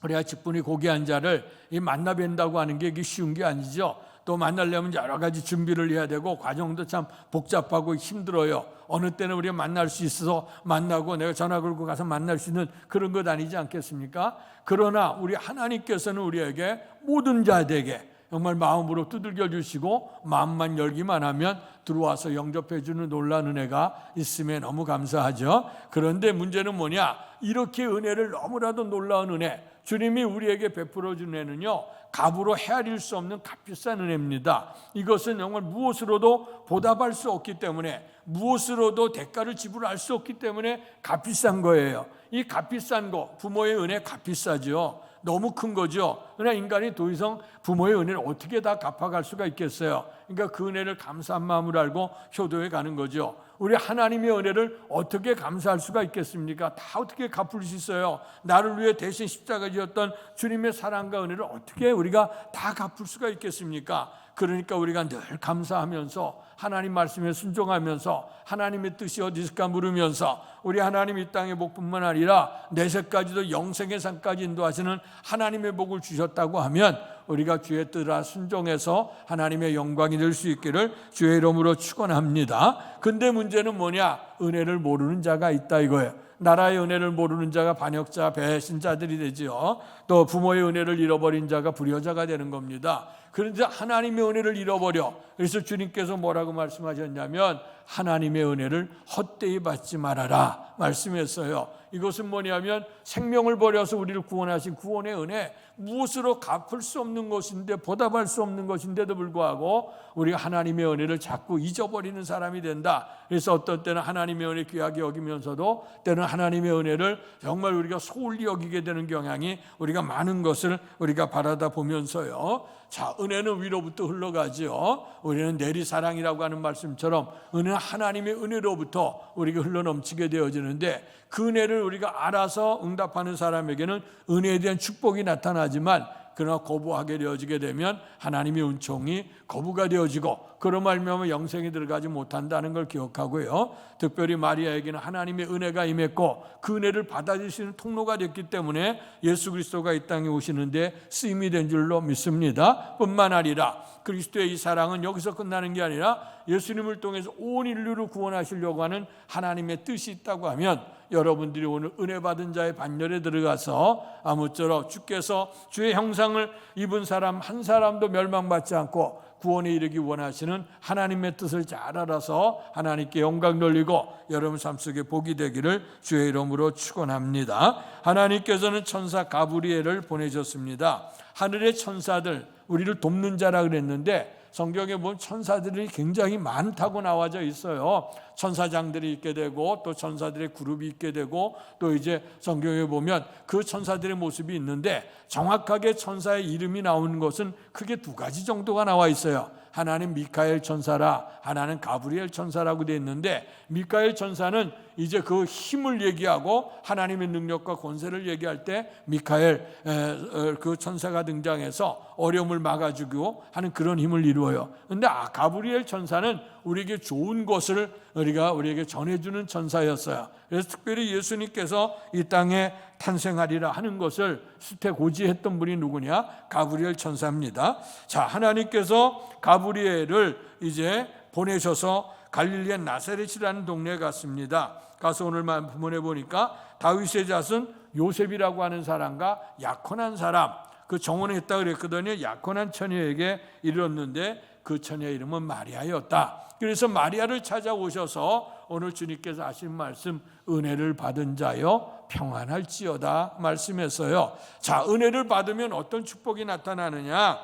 우리가 직분이 고귀한 자를 만나 뵌다고 하는 게 이게 쉬운 게 아니죠. 또 만나려면 여러 가지 준비를 해야 되고 과정도 참 복잡하고 힘들어요. 어느 때는 우리가 만날 수 있어서 만나고 내가 전화 걸고 가서 만날 수 있는 그런 것 아니지 않겠습니까? 그러나 우리 하나님께서는 우리에게 모든 자에게 정말 마음으로 두들겨 주시고 마음만 열기만 하면 들어와서 영접해 주는 놀라운 은혜가 있음에 너무 감사하죠. 그런데 문제는 뭐냐? 이렇게 은혜를 너무나도 놀라운 은혜, 주님이 우리에게 베풀어 준 은혜는요, 값으로 헤아릴 수 없는 값비싼 은혜입니다. 이것은 정말 무엇으로도 보답할 수 없기 때문에, 무엇으로도 대가를 지불할 수 없기 때문에 값비싼 거예요. 이 값비싼 거, 부모의 은혜 값비싸죠. 너무 큰 거죠. 그러나 인간이 더 이상 부모의 은혜를 어떻게 다 갚아갈 수가 있겠어요. 그러니까 그 은혜를 감사한 마음으로 알고 효도해 가는 거죠. 우리 하나님의 은혜를 어떻게 감사할 수가 있겠습니까? 다 어떻게 갚을 수 있어요. 나를 위해 대신 십자가 지었던 주님의 사랑과 은혜를 어떻게 우리가 다 갚을 수가 있겠습니까? 그러니까 우리가 늘 감사하면서 하나님 말씀에 순종하면서 하나님의 뜻이 어디 있을까 물으면서 우리 하나님 이 땅의 복뿐만 아니라 내세까지도 영생의 산까지 인도하시는 하나님의 복을 주셨다고 하면 우리가 주의 뜻을 순종해서 하나님의 영광이 될 수 있기를 주의 이름으로 축원합니다. 근데 문제는 뭐냐? 은혜를 모르는 자가 있다 이거예요. 나라의 은혜를 모르는 자가 반역자, 배신자들이 되지요. 또 부모의 은혜를 잃어버린 자가 불효자가 되는 겁니다. 그런데 하나님의 은혜를 잃어버려. 그래서 주님께서 뭐라고 말씀하셨냐면 하나님의 은혜를 헛되이 받지 말아라 말씀했어요. 이것은 뭐냐면 생명을 버려서 우리를 구원하신 구원의 은혜, 무엇으로 갚을 수 없는 것인데 보답할 수 없는 것인데도 불구하고 우리가 하나님의 은혜를 자꾸 잊어버리는 사람이 된다. 그래서 어떤 때는 하나님의 은혜 귀하게 여기면서도 때는 하나님의 은혜를 정말 우리가 소홀히 여기게 되는 경향이 우리가 많은 것을 우리가 바라다 보면서요. 자, 은혜는 위로부터 흘러가지요. 우리는 내리사랑이라고 하는 말씀처럼 은혜는 하나님의 은혜로부터 우리가 흘러넘치게 되어지는데 그 은혜를 우리가 알아서 응답하는 사람에게는 은혜에 대한 축복이 나타나지만 그러나 거부하게 되어지게 되면 하나님의 은총이 거부가 되어지고 그로 말미암아 영생에 들어가지 못한다는 걸 기억하고요. 특별히 마리아에게는 하나님의 은혜가 임했고 그 은혜를 받아들이시는 통로가 됐기 때문에 예수 그리스도가 이 땅에 오시는데 쓰임이 된 줄로 믿습니다. 뿐만 아니라 그리스도의 이 사랑은 여기서 끝나는 게 아니라 예수님을 통해서 온 인류를 구원하시려고 하는 하나님의 뜻이 있다고 하면 여러분들이 오늘 은혜 받은 자의 반열에 들어가서 아무쪼록 주께서 주의 형상을 입은 사람 한 사람도 멸망받지 않고 구원에 이르기 원하시는 하나님의 뜻을 잘 알아서 하나님께 영광 돌리고 여러분 삶 속에 복이 되기를 주의 이름으로 축원합니다. 하나님께서는 천사 가브리엘을 보내셨습니다. 하늘의 천사들, 우리를 돕는 자라 그랬는데 성경에 보면 천사들이 굉장히 많다고 나와져 있어요. 천사장들이 있게 되고 또 천사들의 그룹이 있게 되고 또 이제 성경에 보면 그 천사들의 모습이 있는데 정확하게 천사의 이름이 나오는 것은 크게 두 가지 정도가 나와 있어요. 하나는 미카엘 천사라, 하나는 가브리엘 천사라고 되어 있는데 미카엘 천사는 이제 그 힘을 얘기하고 하나님의 능력과 권세를 얘기할 때 미카엘 그 천사가 등장해서 어려움을 막아주고 하는 그런 힘을 이루어요. 그런데 가브리엘 천사는 우리에게 좋은 것을 우리에게 전해주는 천사였어요. 그래서 특별히 예수님께서 이 땅에 탄생하리라 하는 것을 수태고지했던 분이 누구냐? 가브리엘 천사입니다. 자, 하나님께서 가브리엘을 이제 보내셔서 갈릴리의 나사렛이라는 동네에 갔습니다. 가서 오늘 본문에 보니까 다윗의 자손 요셉이라고 하는 사람과 약혼한 사람, 그 정혼했다 그랬거든요. 약혼한 처녀에게 이르렀는데 그 처녀의 이름은 마리아였다. 그래서 마리아를 찾아오셔서 오늘 주님께서 하신 말씀, 은혜를 받은 자여 평안할지어다 말씀했어요. 자, 은혜를 받으면 어떤 축복이 나타나느냐?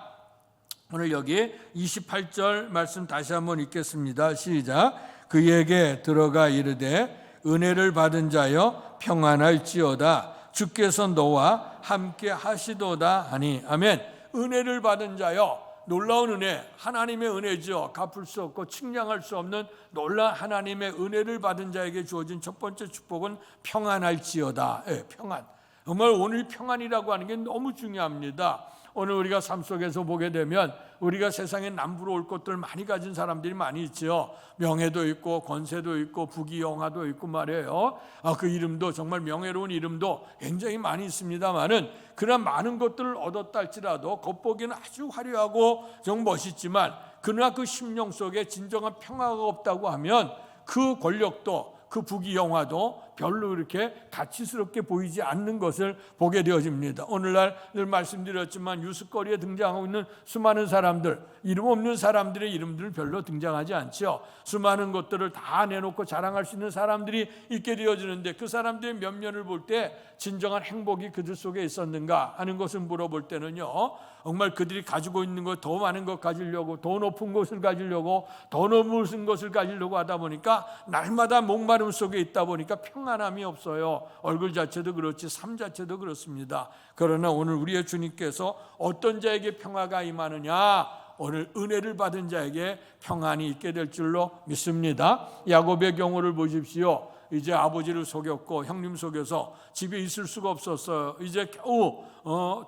오늘 여기 28절 말씀 다시 한번 읽겠습니다. 시작. 그에게 들어가 이르되 은혜를 받은 자여 평안할지어다. 주께서 너와 함께 하시도다 하니. 아멘. 은혜를 받은 자여, 놀라운 은혜, 하나님의 은혜죠. 갚을 수 없고 측량할 수 없는 놀라운 하나님의 은혜를 받은 자에게 주어진 첫 번째 축복은 평안할지어다. 평안. 정말 오늘 평안이라고 하는 게 너무 중요합니다. 오늘 우리가 삶 속에서 보게 되면 우리가 세상에 남부러 올 것들 많이 가진 사람들이 많이 있죠. 명예도 있고 권세도 있고 부귀영화도 있고 말이에요. 그 이름도 정말 명예로운 이름도 굉장히 많이 있습니다만은 그런 많은 것들을 얻었다 할지라도 겉보기는 아주 화려하고 정 멋있지만 그러나 그 심령 속에 진정한 평화가 없다고 하면 그 권력도 그 부귀영화도 별로 이렇게 가치스럽게 보이지 않는 것을 보게 되어집니다. 오늘날 늘 말씀드렸지만 뉴스거리에 등장하고 있는 수많은 사람들, 이름 없는 사람들의 이름들은 별로 등장하지 않죠. 수많은 것들을 다 내놓고 자랑할 수 있는 사람들이 있게 되어지는데 그 사람들의 면면을 볼 때 진정한 행복이 그들 속에 있었는가 하는 것을 물어볼 때는요, 정말 그들이 가지고 있는 것 더 많은 것 가지려고, 더 높은 것을 가지려고, 더 높은 것을 가지려고 하다 보니까 날마다 목마름 속에 있다 보니까 평안함이 없어요. 얼굴 자체도 그렇지 삶 자체도 그렇습니다. 그러나 오늘 우리의 주님께서 어떤 자에게 평화가 임하느냐? 오늘 은혜를 받은 자에게 평안이 있게 될 줄로 믿습니다. 야곱의 경우를 보십시오. 이제 아버지를 속였고 형님 속여서 집에 있을 수가 없었어요. 이제 겨우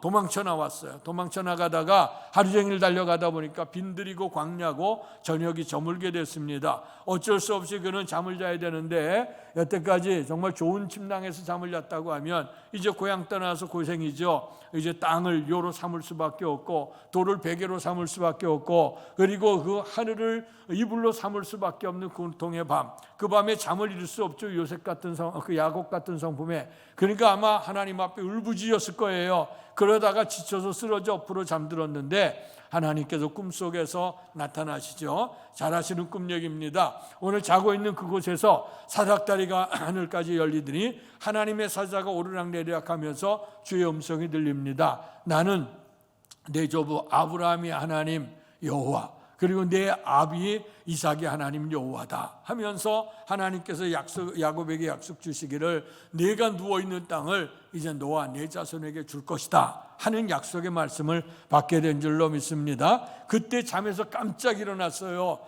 도망쳐 나왔어요. 도망쳐 나가다가 하루 종일 달려가다 보니까 빈들이고 광야고 저녁이 저물게 됐습니다. 어쩔 수 없이 그는 잠을 자야 되는데 여태까지 정말 좋은 침낭에서 잠을 잤다고 하면 이제 고향 떠나서 고생이죠. 이제 땅을 요로 삼을 수밖에 없고 돌을 베개로 삼을 수밖에 없고 그리고 그 하늘을 이불로 삼을 수밖에 없는 고통의 밤. 그 밤에 잠을 이룰 수 없죠. 요셉 같은 그 야곱 같은 성품에. 그러니까 아마 하나님 앞에 울부짖었을 거예요. 그러다가 지쳐서 쓰러져 엎으로 잠들었는데 하나님께서 꿈속에서 나타나시죠. 잘하시는 꿈 얘기입니다. 오늘 자고 있는 그곳에서 사닥다리가 하늘까지 열리더니 하나님의 사자가 오르락내리락 하면서 주의 음성이 들립니다. 나는 내 조부 아브라함의 하나님 여호와 그리고 내 아비 이삭의 하나님 여호와다 하면서 하나님께서 야곱에게 약속 주시기를 내가 누워있는 땅을 이제 너와 내 자손에게 줄 것이다 하는 약속의 말씀을 받게 된 줄로 믿습니다. 그때 잠에서 깜짝 일어났어요.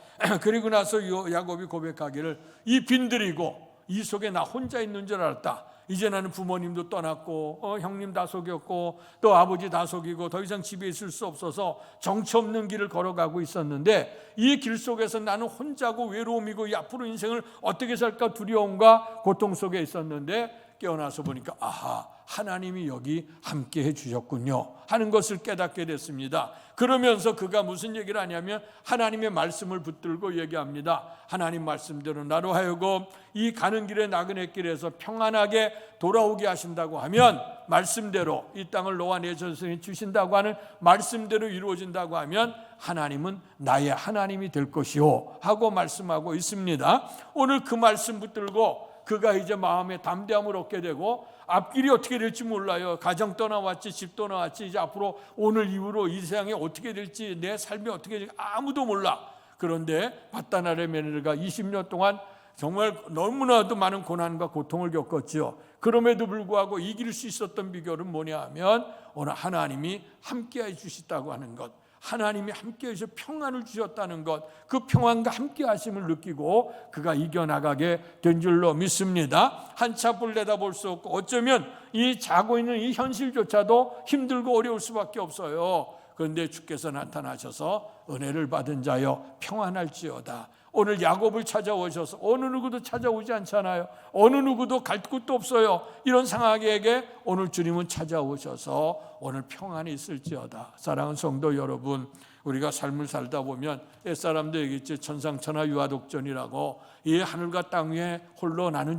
그리고 나서 야곱이 고백하기를 이 빈들이고 이 속에 나 혼자 있는 줄 알았다. 이제 나는 부모님도 떠났고 형님 다 속였고 또 아버지 다 속이고 더 이상 집에 있을 수 없어서 정처 없는 길을 걸어가고 있었는데 이 길 속에서 나는 혼자고 외로움이고 이 앞으로 인생을 어떻게 살까 두려움과 고통 속에 있었는데 깨어나서 보니까 아하 하나님이 여기 함께 해주셨군요 하는 것을 깨닫게 됐습니다. 그러면서 그가 무슨 얘기를 하냐면 하나님의 말씀을 붙들고 얘기합니다. 하나님 말씀대로 나로 하여금 이 가는 길에 나그네 길에서 평안하게 돌아오게 하신다고 하면 말씀대로 이 땅을 너와 내 자손이 주신다고 하는 말씀대로 이루어진다고 하면 하나님은 나의 하나님이 될 것이요 하고 말씀하고 있습니다. 오늘 그 말씀 붙들고 그가 이제 마음에 담대함을 얻게 되고 앞길이 어떻게 될지 몰라요. 가정 떠나왔지 집 떠나왔지 이제 앞으로 오늘 이후로 이 세상에 어떻게 될지 내 삶이 어떻게 될지 아무도 몰라. 그런데 밧다나의 며느리가 20년 동안 정말 너무나도 많은 고난과 고통을 겪었죠. 그럼에도 불구하고 이길 수 있었던 비결은 뭐냐 하면 오늘 하나님이 함께해 주시다고 하는 것, 하나님이 함께해 주셔서 평안을 주셨다는 것, 그 평안과 함께 하심을 느끼고 그가 이겨나가게 된 줄로 믿습니다. 한치 앞을 내다볼 수 없고 어쩌면 이 자고 있는 이 현실조차도 힘들고 어려울 수밖에 없어요. 그런데 주께서 나타나셔서 은혜를 받은 자여 평안할지어다. 오늘 야곱을 찾아오셔서 어느 누구도 찾아오지 않잖아요. 어느 누구도 갈 곳도 없어요. 이런 상황에게 오늘 주님은 찾아오셔서 오늘 평안이 있을지어다. 사랑하는 성도 여러분, 우리가 삶을 살다 보면 옛사람도 얘기했지 천상천하 유아독전이라고 이 하늘과 땅 위에 홀로 나는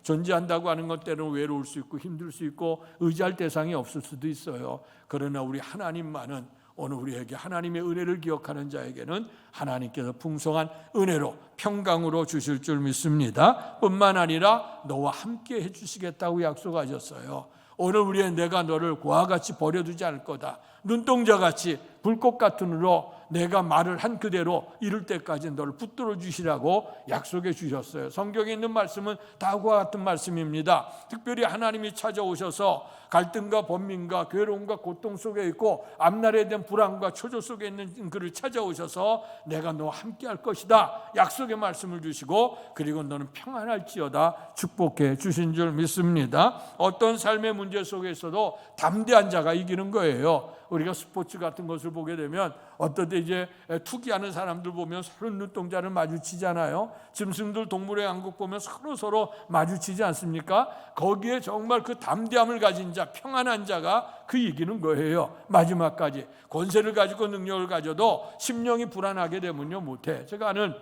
존재한다고 하는 것 때는 외로울 수 있고 힘들 수 있고 의지할 대상이 없을 수도 있어요. 그러나 우리 하나님만은 오늘 우리에게 하나님의 은혜를 기억하는 자에게는 하나님께서 풍성한 은혜로 평강으로 주실 줄 믿습니다. 뿐만 아니라 너와 함께 해주시겠다고 약속하셨어요. 오늘 우리의 내가 너를 고와 같이 버려두지 않을 거다. 눈동자같이 불꽃 같은 으로 내가 말을 한 그대로 이룰 때까지 너를 붙들어 주시라고 약속해 주셨어요. 성경에 있는 말씀은 다 그와 같은 말씀입니다. 특별히 하나님이 찾아오셔서 갈등과 번민과 괴로움과 고통 속에 있고 앞날에 대한 불안과 초조 속에 있는 그를 찾아오셔서 내가 너와 함께 할 것이다 약속의 말씀을 주시고 그리고 너는 평안할지어다 축복해 주신 줄 믿습니다. 어떤 삶의 문제 속에 있어도 담대한 자가 이기는 거예요. 우리가 스포츠 같은 것을 보게 되면 어떨 때 이제 투기하는 사람들 보면 서로 눈동자를 마주치잖아요. 짐승들 동물의 왕국 보면 서로 마주치지 않습니까? 거기에 정말 그 담대함을 가진 자, 평안한 자가 그 이기는 거예요. 마지막까지 권세를 가지고 능력을 가져도 심령이 불안하게 되면요 못해. 제가 아는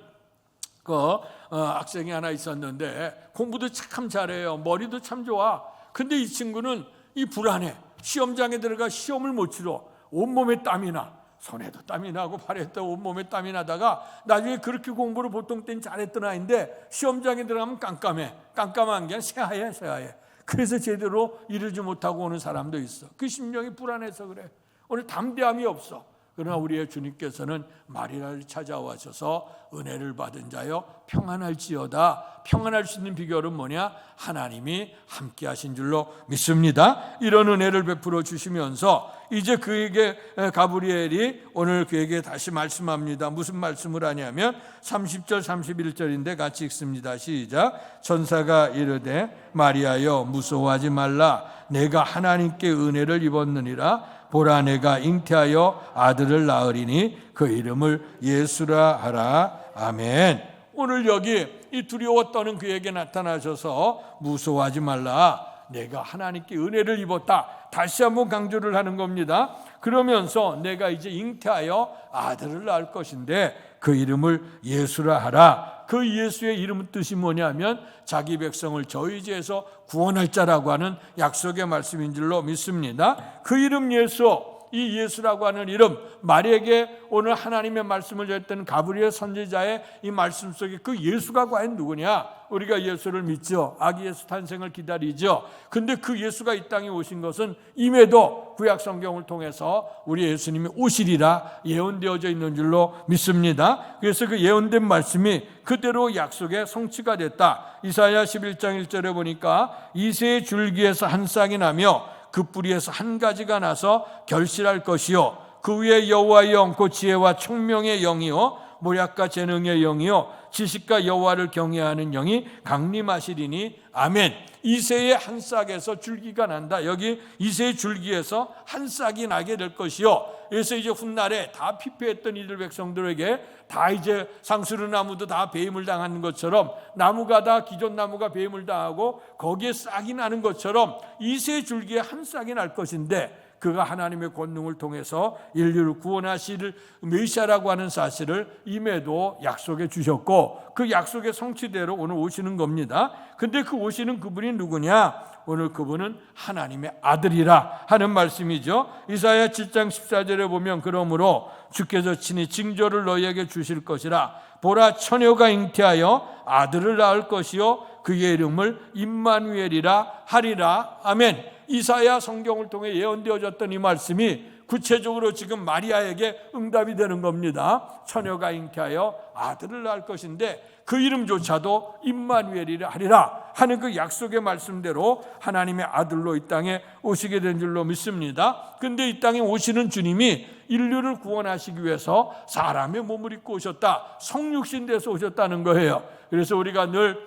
학생이 하나 있었는데 공부도 참 잘해요. 머리도 참 좋아. 근데 이 친구는 이 불안해. 시험장에 들어가 시험을 못 치러 온몸에 땀이 나. 손에도 땀이 나고 발에도 온몸에 땀이 나다가 나중에 그렇게 공부를 보통 땐 잘했던 아이인데 시험장에 들어가면 깜깜해. 깜깜한 게 아니라 새하얘. 그래서 제대로 이루지 못하고 오는 사람도 있어. 그 심령이 불안해서 그래. 오늘 담대함이 없어. 그러나 우리의 주님께서는 마리아를 찾아와셔서 은혜를 받은 자여 평안할지어다. 평안할 수 있는 비결은 뭐냐? 하나님이 함께 하신 줄로 믿습니다. 이런 은혜를 베풀어 주시면서 이제 그에게 가브리엘이 오늘 그에게 다시 말씀합니다. 무슨 말씀을 하냐면 30절 31절인데 같이 읽습니다. 시작. 천사가 이르되 마리아여 무서워하지 말라. 내가 하나님께 은혜를 입었느니라. 보라 내가 잉태하여 아들을 낳으리니 그 이름을 예수라 하라. 아멘. 오늘 여기 이 두려워 떠는 그에게 나타나셔서 무서워하지 말라. 내가 하나님께 은혜를 입었다. 다시 한번 강조를 하는 겁니다. 그러면서 내가 이제 잉태하여 아들을 낳을 것인데 그 이름을 예수라 하라. 그 예수의 이름 뜻이 뭐냐면 자기 백성을 저희 죄에서 구원할 자라고 하는 약속의 말씀인 줄로 믿습니다. 그 이름 예수, 이 예수라고 하는 이름, 마리아에게 오늘 하나님의 말씀을 전했던 가브리엘 선지자의 이 말씀 속에 그 예수가 과연 누구냐? 우리가 예수를 믿죠. 아기 예수 탄생을 기다리죠. 근데 그 예수가 이 땅에 오신 것은 임에도 구약 성경을 통해서 우리 예수님이 오시리라 예언되어져 있는 줄로 믿습니다. 그래서 그 예언된 말씀이 그대로 약속의 성취가 됐다. 이사야 11장 1절에 보니까 이새의 줄기에서 한 싹이 나며 그 뿌리에서 한 가지가 나서 결실할 것이요 그 위에 여호와의 영 곧 지혜와 총명의 영이요 모략과 재능의 영이요 지식과 여호와를 경외하는 영이 강림하시리니 아멘. 이새의 한 싹에서 줄기가 난다. 여기 이새의 줄기에서 한 싹이 나게 될 것이요. 그래서 이제 훗날에 다 피폐했던 이들 백성들에게 다 이제 상수르나무도 다 배임을 당하는 것처럼 나무가 다 기존 나무가 배임을 당하고 거기에 싹이 나는 것처럼 이새의 줄기에 한 싹이 날 것인데 그가 하나님의 권능을 통해서 인류를 구원하실 메시아라고 하는 사실을 임에도 약속해 주셨고 그 약속의 성취대로 오늘 오시는 겁니다. 근데 그 오시는 그분이 누구냐? 오늘 그분은 하나님의 아들이라 하는 말씀이죠. 이사야 7장 14절에 보면 그러므로 주께서 친히 징조를 너희에게 주실 것이라. 보라 처녀가 잉태하여 아들을 낳을 것이요 그의 이름을 임마누엘이라 하리라. 아멘. 이사야 성경을 통해 예언되어졌던 이 말씀이 구체적으로 지금 마리아에게 응답이 되는 겁니다. 처녀가 잉태하여 아들을 낳을 것인데 그 이름조차도 임마누엘이라 하리라 하는 그 약속의 말씀대로 하나님의 아들로 이 땅에 오시게 된 줄로 믿습니다. 근데 이 땅에 오시는 주님이 인류를 구원하시기 위해서 사람의 몸을 입고 오셨다. 성육신 돼서 오셨다는 거예요. 그래서 우리가 늘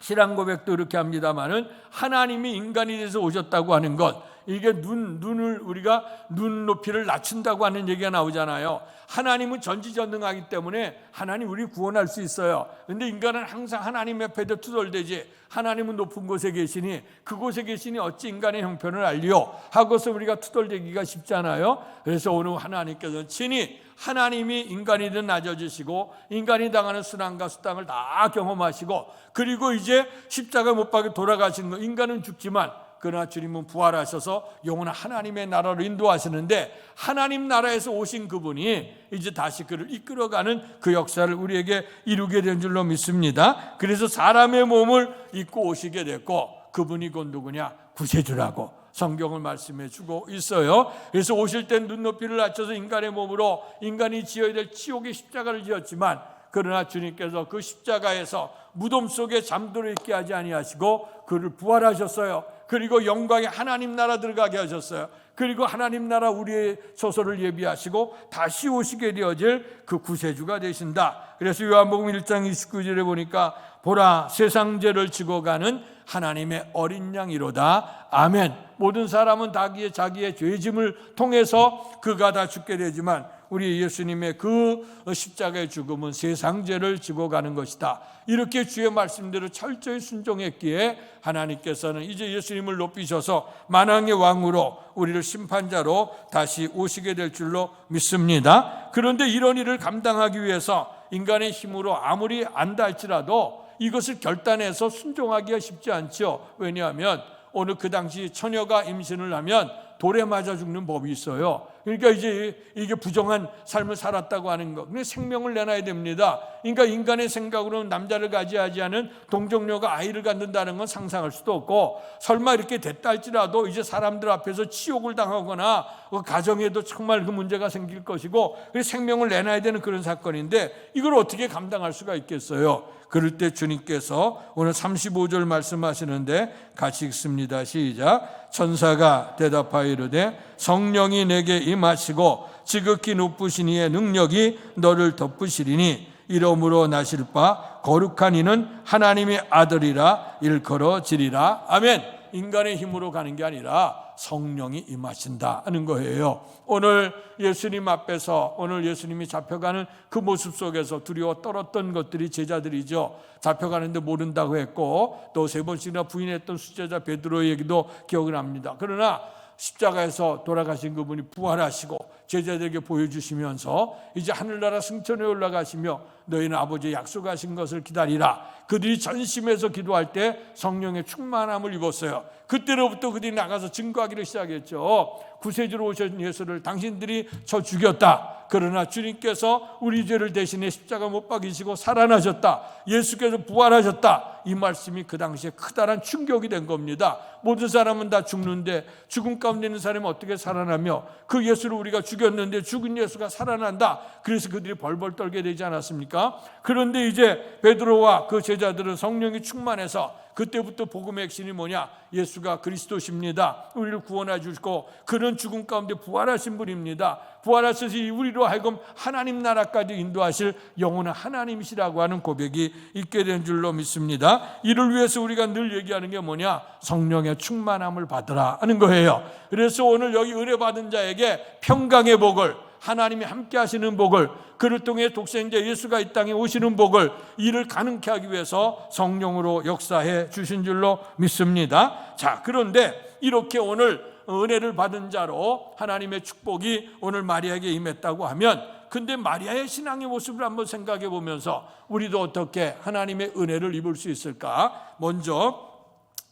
신앙 고백도 이렇게 합니다마는 하나님이 인간이 돼서 오셨다고 하는 것, 이게 눈을 우리가 눈 높이를 낮춘다고 하는 얘기가 나오잖아요. 하나님은 전지전능하기 때문에 하나님 우리 구원할 수 있어요. 그런데 인간은 항상 하나님 옆에 투덜대지. 하나님은 높은 곳에 계시니 그곳에 계시니 어찌 인간의 형편을 알리요 하고서 우리가 투덜대기가 쉽잖아요. 그래서 오늘 하나님께서 친히 하나님이 인간이 든 낮아지시고 인간이 당하는 순환과 수당을 다 경험하시고 그리고 이제 십자가 못 박혀 돌아가신 거. 인간은 죽지만 그러나 주님은 부활하셔서 영원한 하나님의 나라로 인도하시는데 하나님 나라에서 오신 그분이 이제 다시 그를 이끌어가는 그 역사를 우리에게 이루게 된 줄로 믿습니다. 그래서 사람의 몸을 입고 오시게 됐고 그분이 곧 누구냐? 구세주라고 성경을 말씀해 주고 있어요. 그래서 오실 땐 눈높이를 낮춰서 인간의 몸으로 인간이 지어야 될 지옥의 십자가를 지었지만 그러나 주님께서 그 십자가에서 무덤 속에 잠들어 있게 하지 아니하시고 그를 부활하셨어요. 그리고 영광의 하나님 나라 들어가게 하셨어요. 그리고 하나님 나라 우리의 처소를 예비하시고 다시 오시게 되어질 그 구세주가 되신다. 그래서 요한복음 1장 29절에 보니까 보라 세상 죄를 지고 가는 하나님의 어린 양이로다. 아멘. 모든 사람은 자기의 죄짐을 통해서 그가 다 죽게 되지만 우리 예수님의 그 십자가의 죽음은 세상 죄를 지고 가는 것이다. 이렇게 주의 말씀대로 철저히 순종했기에 하나님께서는 이제 예수님을 높이셔서 만왕의 왕으로 우리를 심판자로 다시 오시게 될 줄로 믿습니다. 그런데 이런 일을 감당하기 위해서 인간의 힘으로 아무리 안다 할지라도 이것을 결단해서 순종하기가 쉽지 않죠. 왜냐하면 오늘 그 당시 처녀가 임신을 하면 돌에 맞아 죽는 법이 있어요. 그러니까 이제 이게 부정한 삶을 살았다고 하는 거. 근데 생명을 내놔야 됩니다. 그러니까 인간의 생각으로는 남자를 가지하지 않은 동정녀가 아이를 갖는다는 건 상상할 수도 없고, 설마 이렇게 됐다 할지라도 이제 사람들 앞에서 치욕을 당하거나 가정에도 정말 그 문제가 생길 것이고, 생명을 내놔야 되는 그런 사건인데 이걸 어떻게 감당할 수가 있겠어요? 그럴 때 주님께서 오늘 35절 말씀하시는데 같이 읽습니다. 시작. 천사가 대답하여 이르되 성령이 내게 임하시고 지극히 높으신 이의 능력이 너를 덮으시리니 이러므로 나실 바 거룩한 이는 하나님의 아들이라 일컬어지리라. 아멘. 인간의 힘으로 가는 게 아니라 성령이 임하신다 하는 거예요. 오늘 예수님 앞에서, 오늘 예수님이 잡혀가는 그 모습 속에서 두려워 떨었던 것들이 제자들이죠. 잡혀가는데 모른다고 했고 또 3번씩이나 부인했던 수제자 베드로의 얘기도 기억이 납니다. 그러나 십자가에서 돌아가신 그분이 부활하시고 제자들에게 보여주시면서 이제 하늘나라 승천에 올라가시며 너희는 아버지의 약속하신 것을 기다리라. 그들이 전심에서 기도할 때 성령의 충만함을 입었어요. 그때로부터 그들이 나가서 증거하기를 시작했죠. 구세주로 오신 예수를 당신들이 저 죽였다. 그러나 주님께서 우리 죄를 대신해 십자가 못 박이시고 살아나셨다. 예수께서 부활하셨다. 이 말씀이 그 당시에 크다란 충격이 된 겁니다. 모든 사람은 다 죽는데 죽음 가운데 있는 사람이 어떻게 살아나며 그 예수를 우리가 죽였는데 죽은 예수가 살아난다. 그래서 그들이 벌벌 떨게 되지 않았습니까? 그런데 이제 베드로와 그 제자들은 성령이 충만해서 그때부터 복음의 핵심이 뭐냐? 예수가 그리스도십니다. 우리를 구원해 주시고 그는 죽음 가운데 부활하신 분입니다. 부활하셔서 우리로 하여금 하나님 나라까지 인도하실 영원한 하나님이시라고 하는 고백이 있게 된 줄로 믿습니다. 이를 위해서 우리가 늘 얘기하는 게 뭐냐? 성령의 충만함을 받으라 하는 거예요. 그래서 오늘 여기 은혜 받은 자에게 평강의 복을, 하나님이 함께 하시는 복을, 그를 통해 독생자 예수가 이 땅에 오시는 복을, 이를 가능케 하기 위해서 성령으로 역사해 주신 줄로 믿습니다. 자, 그런데 이렇게 오늘 은혜를 받은 자로 하나님의 축복이 오늘 마리아에게 임했다고 하면, 근데 마리아의 신앙의 모습을 한번 생각해 보면서 우리도 어떻게 하나님의 은혜를 입을 수 있을까? 먼저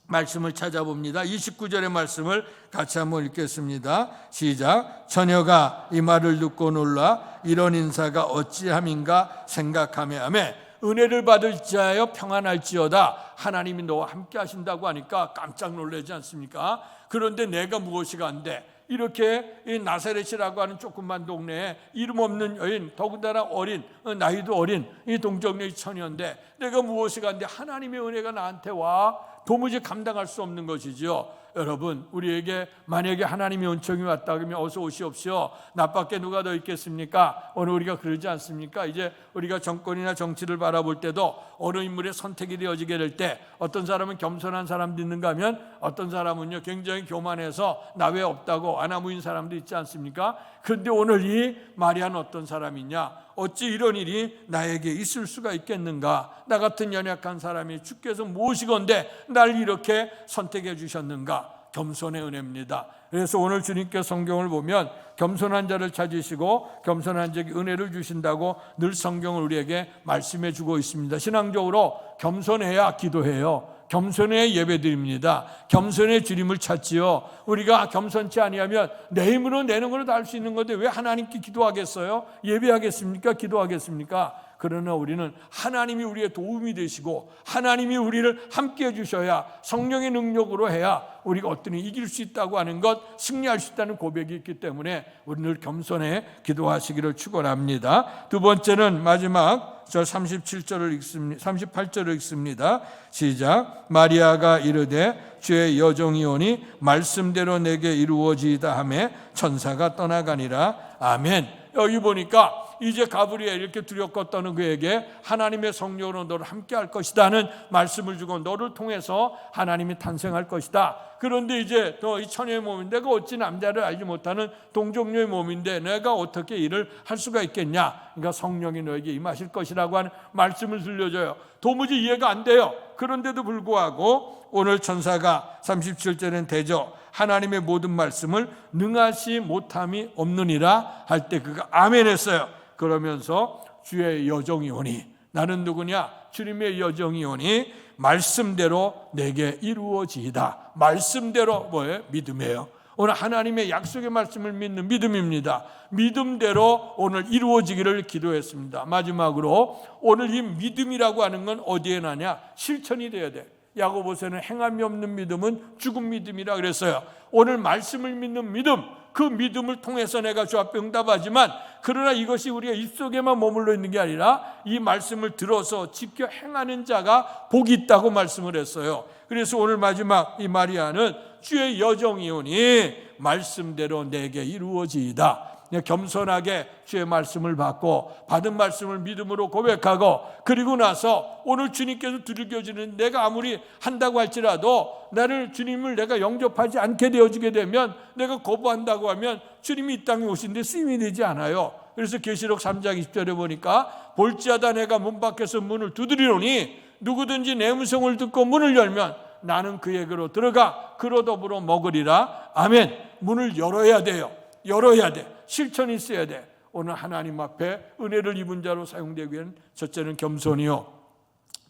말씀을 찾아봅니다. 29절의 말씀을 같이 한번 읽겠습니다. 시작. 처녀가 이 말을 듣고 놀라 이런 인사가 어찌함인가 생각하며 아멘. 은혜를 받을 자여 평안할지어다. 하나님이 너와 함께 하신다고 하니까 깜짝 놀라지 않습니까? 그런데 내가 무엇이가 안 돼? 이렇게 이 나사렛이라고 하는 조그만 동네에 이름 없는 여인, 더군다나 어린, 나이도 어린 이 동정녀의 처녀인데 내가 무엇이가 안 돼? 하나님의 은혜가 나한테 와. 도무지 감당할 수 없는 것이죠. 여러분, 우리에게 만약에 하나님의 은총이 왔다 그러면 어서 오시옵시오. 나밖에 누가 더 있겠습니까? 오늘 우리가 그러지 않습니까? 이제 우리가 정권이나 정치를 바라볼 때도 어느 인물의 선택이 되어지게 될 때 어떤 사람은 겸손한 사람도 있는가 하면 어떤 사람은요 굉장히 교만해서 나 외에 없다고 아나무인 사람도 있지 않습니까? 그런데 오늘 이 마리아는 어떤 사람이냐? 어찌 이런 일이 나에게 있을 수가 있겠는가? 나 같은 연약한 사람이 주께서 무엇이건대 날 이렇게 선택해 주셨는가? 겸손의 은혜입니다. 그래서 오늘 주님께 성경을 보면 겸손한 자를 찾으시고 겸손한 자에게 은혜를 주신다고 늘 성경을 우리에게 말씀해 주고 있습니다. 신앙적으로 겸손해야 기도해요. 겸손해 예배드립니다. 겸손해 주님을 찾지요. 우리가 겸손치 아니하면 내 힘으로 내는 걸로 다 할 수 있는 건데 왜 하나님께 기도하겠어요? 예배하겠습니까? 기도하겠습니까? 그러나 우리는 하나님이 우리의 도움이 되시고 하나님이 우리를 함께 해주셔야 성령의 능력으로 해야 우리가 어떤 이길 수 있다고 하는 것, 승리할 수 있다는 고백이 있기 때문에 우리 늘 겸손해 기도하시기를 축원합니다. 두 번째는 마지막 저 38절을 읽습니다. 시작. 마리아가 이르되 주의 여종이 오니 말씀대로 내게 이루어지이다 하매 천사가 떠나가니라. 아멘. 여기 보니까 이제 가브리엘 이렇게 두렵고 떠는 그에게 하나님의 성령으로 너를 함께 할 것이다 하는 말씀을 주고 너를 통해서 하나님이 탄생할 것이다. 그런데 이제 너 이 처녀의 몸인데 내가 어찌 남자를 알지 못하는 동정녀의 몸인데 내가 어떻게 일을 할 수가 있겠냐? 그러니까 성령이 너에게 임하실 것이라고 하는 말씀을 들려줘요. 도무지 이해가 안 돼요. 그런데도 불구하고 오늘 천사가 37절에는 대저 하나님의 모든 말씀을 능하시 못함이 없느니라 할 때 그가 아멘 했어요. 그러면서 주의 여종이 오니, 나는 누구냐? 주님의 여종이 오니 말씀대로 내게 이루어지이다. 말씀대로 뭐예요? 믿음이에요. 오늘 하나님의 약속의 말씀을 믿는 믿음입니다. 믿음대로 오늘 이루어지기를 기도했습니다. 마지막으로 오늘 이 믿음이라고 하는 건 어디에 나냐? 실천이 돼야 돼. 야고보서는 행함이 없는 믿음은 죽은 믿음이라 그랬어요. 오늘 말씀을 믿는 믿음, 그 믿음을 통해서 내가 주 앞에 응답하지만, 그러나 이것이 우리가 입속에만 머물러 있는 게 아니라 이 말씀을 들어서 지켜 행하는 자가 복이 있다고 말씀을 했어요. 그래서 오늘 마지막 이 마리아는 주의 여정이오니 말씀대로 내게 이루어지이다. 겸손하게 주의 말씀을 받고 받은 말씀을 믿음으로 고백하고, 그리고 나서 오늘 주님께서 두들겨주는, 내가 아무리 한다고 할지라도 나를 주님을 내가 영접하지 않게 되어지게 되면, 내가 거부한다고 하면 주님이 이 땅에 오신데 쓰임이 되지 않아요. 그래서 계시록 3장 20절에 보니까 볼지어다 내가 문 밖에서 문을 두드리노니 누구든지 내 음성을 듣고 문을 열면 나는 그에게로 들어가 그로 더불어 먹으리라. 아멘. 문을 열어야 돼요. 열어야 돼. 실천이 있어야 돼. 오늘 하나님 앞에 은혜를 입은 자로 사용되기 위한, 첫째는 겸손이요,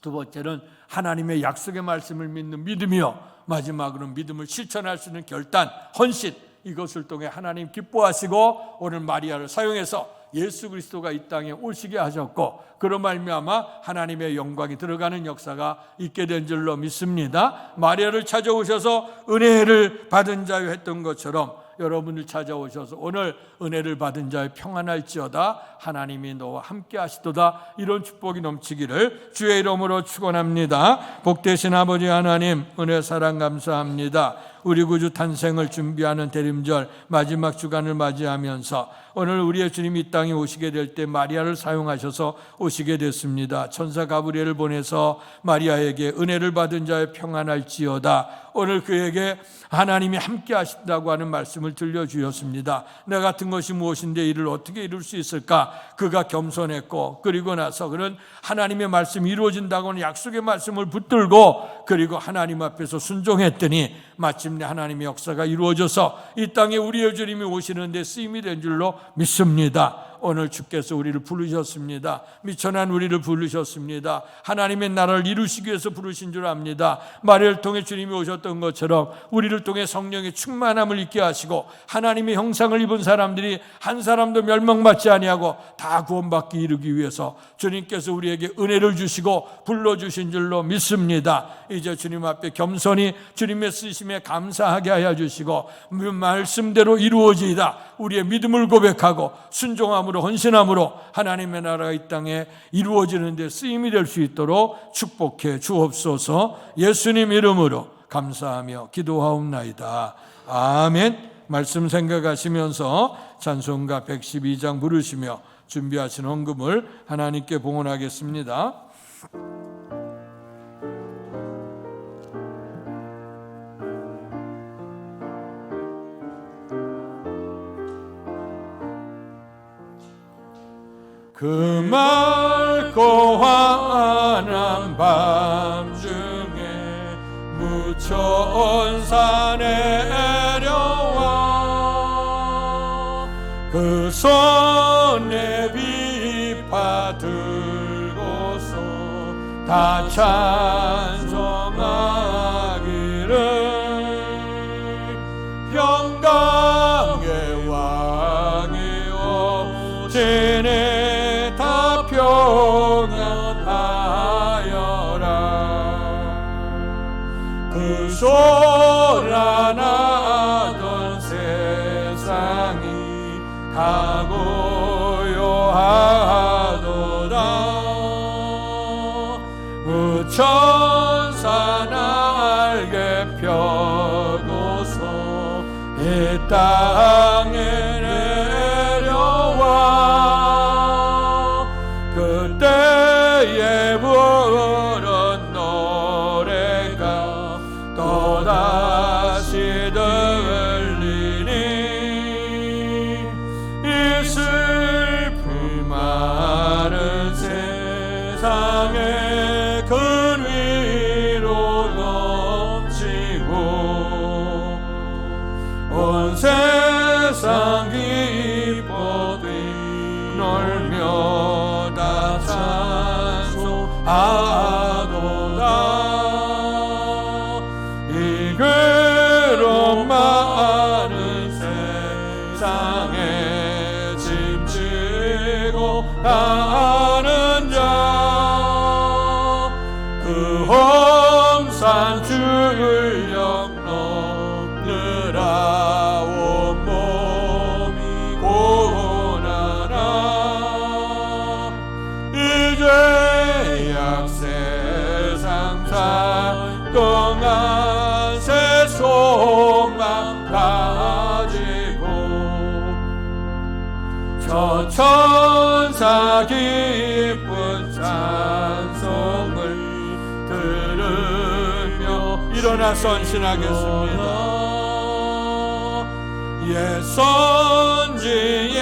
두 번째는 하나님의 약속의 말씀을 믿는 믿음이요, 마지막으로는 믿음을 실천할 수 있는 결단, 헌신, 이것을 통해 하나님 기뻐하시고 오늘 마리아를 사용해서 예수 그리스도가 이 땅에 오시게 하셨고, 그런 말미암아 하나님의 영광이 들어가는 역사가 있게 된 줄로 믿습니다. 마리아를 찾아오셔서 은혜를 받은 자여 했던 것처럼 여러분을 찾아오셔서 오늘 은혜를 받은 자의 평안할지어다, 하나님이 너와 함께 하시도다, 이런 축복이 넘치기를 주의 이름으로 축원합니다. 복되신 아버지 하나님, 은혜 사랑 감사합니다. 우리 구주 탄생을 준비하는 대림절 마지막 주간을 맞이하면서 오늘 우리의 주님이 이 땅에 오시게 될 때 마리아를 사용하셔서 오시게 됐습니다. 천사 가브리엘을 보내서 마리아에게 은혜를 받은 자의 평안할지어다, 오늘 그에게 하나님이 함께 하신다고 하는 말씀을 들려주셨습니다. 나 같은 것이 무엇인데 이를 어떻게 이룰 수 있을까? 그가 겸손했고, 그리고 나서 그는 하나님의 말씀이 이루어진다고 하는 약속의 말씀을 붙들고, 그리고 하나님 앞에서 순종했더니 마침내 하나님의 역사가 이루어져서 이 땅에 우리의 주님이 오시는데 쓰임이 된 줄로 믿습니다. 오늘 주께서 우리를 부르셨습니다. 미천한 우리를 부르셨습니다. 하나님의 나라를 이루시기 위해서 부르신 줄 압니다. 마리아를 통해 주님이 오셨던 것처럼 우리를 통해 성령의 충만함을 있게 하시고, 하나님의 형상을 입은 사람들이 한 사람도 멸망받지 아니하고 다 구원받기 이르기 위해서 주님께서 우리에게 은혜를 주시고 불러주신 줄로 믿습니다. 이제 주님 앞에 겸손히 주님의 쓰심에 감사하게 하여 주시고, 말씀대로 이루어지이다, 우리의 믿음을 고백하고 순종함으로 헌신함으로 하나님의 나라가 이 땅에 이루어지는 데 쓰임이 될 수 있도록 축복해 주옵소서. 예수님 이름으로 감사하며 기도하옵나이다. 아멘. 말씀 생각하시면서 찬송가 112장 부르시며 준비하신 헌금을 하나님께 봉헌하겠습니다. 그 맑고 환한 밤중에 무천 산에 내려와 그 손에 비파 들고서 다 찬송하기를 평강의 왕이 오시네 평안하여라. 그 소란하던 세상이 다 고요하도다. 그 천사 날개 펴고서 이 땅에 내려와 그때에 부른 노래가 또다시 들리니 이 슬픔 많은 세상에 큰 위로 넘치고 온 세상 홍산 주를 넘느라 온몸이 고난하나 이제야 세상 살 동안 새 소망 가지고 저 천사 기쁜 찬송을 들으며 일어나 선신하겠습니다. 옛 선지에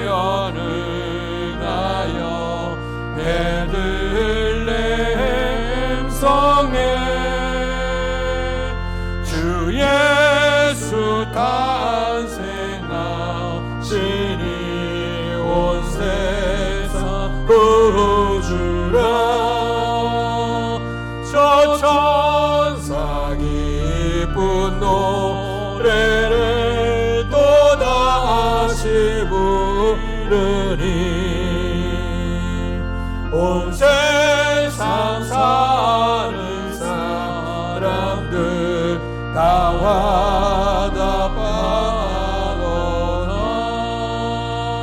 언응하여 베들레헴 성에 주 예수 탄생하시니 온 세상 구주라 저 천사 기쁜 노래를 또다시 부르니 온 세상 사는 사람들 다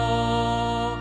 화답하거나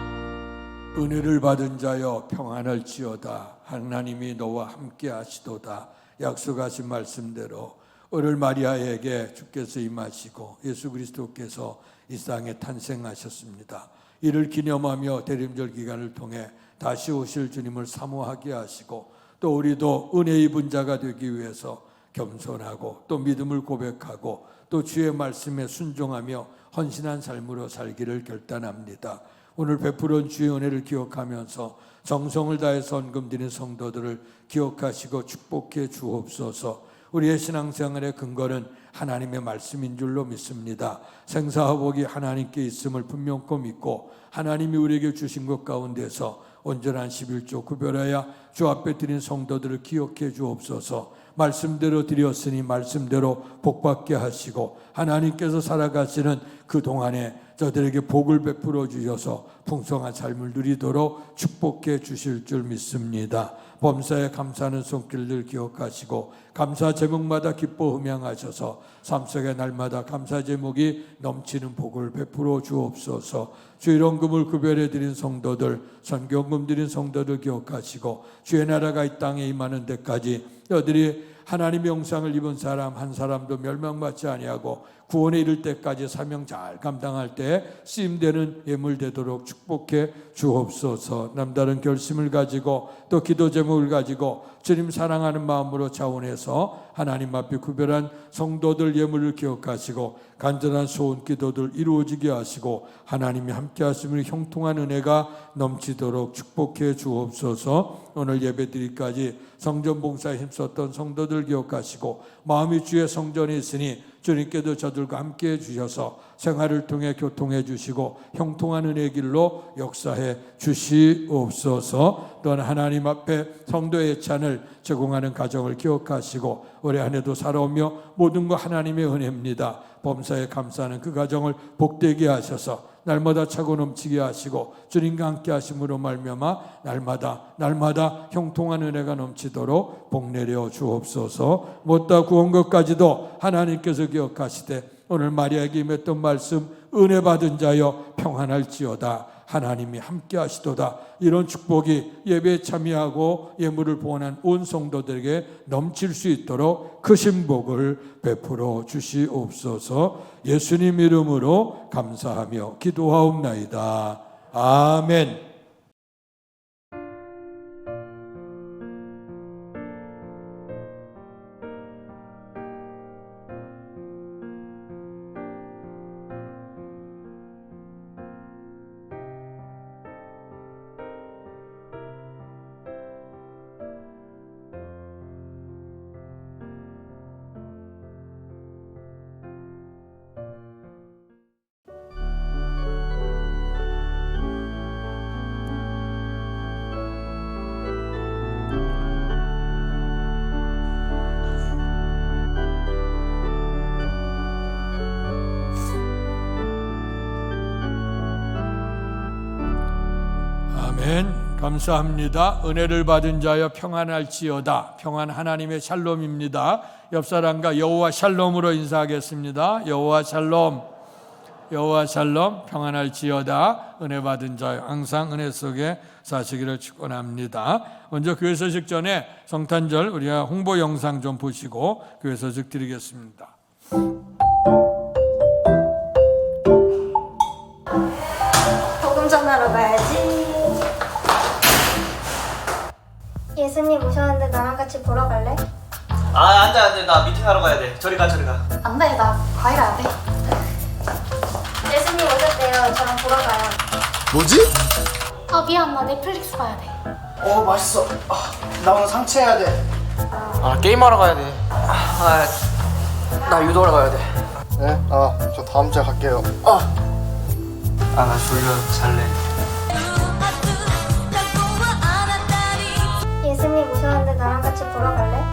은혜를 받은 자여 평안할지어다 하나님이 너와 함께 하시도다 약속하신 말씀대로 오늘 마리아에게 주께서 임하시고 예수 그리스도께서 이 땅에 탄생하셨습니다. 이를 기념하며 대림절 기간을 통해 다시 오실 주님을 사모하게 하시고 또 우리도 은혜 입은 자가 되기 위해서 겸손하고 또 믿음을 고백하고 또 주의 말씀에 순종하며 헌신한 삶으로 살기를 결단합니다. 오늘 베풀은 주의 은혜를 기억하면서 정성을 다해 헌금 드린 성도들을 기억하시고 축복해 주옵소서. 우리의 신앙생활의 근거는 하나님의 말씀인 줄로 믿습니다. 생사화복이 하나님께 있음을 분명코 믿고 하나님이 우리에게 주신 것 가운데서 온전한 11조 구별하여 주 앞에 드린 성도들을 기억해 주옵소서. 말씀대로 드렸으니 말씀대로 복받게 하시고 하나님께서 살아가시는 그 동안에 저들에게 복을 베풀어 주셔서 풍성한 삶을 누리도록 축복해 주실 줄 믿습니다. 범사에 감사하는 손길들 기억하시고 감사 제목마다 기뻐 흠양하셔서 삶 속의 날마다 감사 제목이 넘치는 복을 베풀어 주옵소서. 주의 헌금을 구별해 드린 성도들, 선교헌금 드린 성도들 기억하시고 주의 나라가 이 땅에 임하는 데까지 너희들이 하나님의 영상을 입은 사람 한 사람도 멸망받지 아니하고 구원에 이를 때까지 사명 잘 감당할 때 쓰임되는 예물 되도록 축복해 주옵소서. 남다른 결심을 가지고 또 기도 제목을 가지고 주님 사랑하는 마음으로 자원해서 하나님 앞에 구별한 성도들 예물을 기억하시고 간절한 소원 기도들 이루어지게 하시고 하나님이 함께 하심을 형통한 은혜가 넘치도록 축복해 주옵소서. 오늘 예배드리기까지 성전 봉사에 힘썼던 성도들 기억하시고 마음이 주의 성전에 있으니 주님께도 저들과 함께 해주셔서 생활을 통해 교통해 주시고 형통한 은혜의 길로 역사해 주시옵소서. 또한 하나님 앞에 성도의 예찬을 제공하는 가정을 기억하시고 올해 한 해도 살아오며 모든 것 하나님의 은혜입니다. 범사에 감사하는 그 가정을 복되게 하셔서 날마다 차고 넘치게 하시고 주님과 함께 하심으로 말미암아 날마다 형통한 은혜가 넘치도록 복 내려 주옵소서. 못다 구원 것까지도 하나님께서 기억하시되 오늘 마리아에게 임했던 말씀 은혜 받은 자여 평안할지어다 하나님이 함께 하시도다. 이런 축복이 예배에 참여하고 예물을 보완한 온 성도들에게 넘칠 수 있도록 크신 복을 베풀어 주시옵소서. 예수님 이름으로 감사하며 기도하옵나이다. 아멘. 아멘. 감사합니다. 은혜를 받은 자여 평안할지어다. 평안 하나님의 샬롬입니다. 옆 사람과 여호와 샬롬으로 인사하겠습니다. 여호와 샬롬, 여호와 샬롬, 평안할지어다. 은혜 받은 자여 항상 은혜 속에 사시기를 축원합니다. 먼저 교회 소식 전에 성탄절 우리가 홍보 영상 좀 보시고 교회 소식 드리겠습니다. 복음 전하러 가야지. 예수님 오셨는데 나랑 같이 보러 갈래? 안돼 나 미팅하러 가야 돼. 저리 가. 안 돼, 나 과일 안 돼. 예수님 오셨대요. 저랑 보러 가요. 뭐지? 미안, 나 넷플릭스 봐야 돼. 맛있어. 나 오늘 상체해야 돼. 게임하러 가야 돼. 나 유도하러 가야 돼. 네? 저 다음 주에 갈게요. 나 졸려. 잘래. 예수님 오셨는데 나랑 같이 보러 갈래?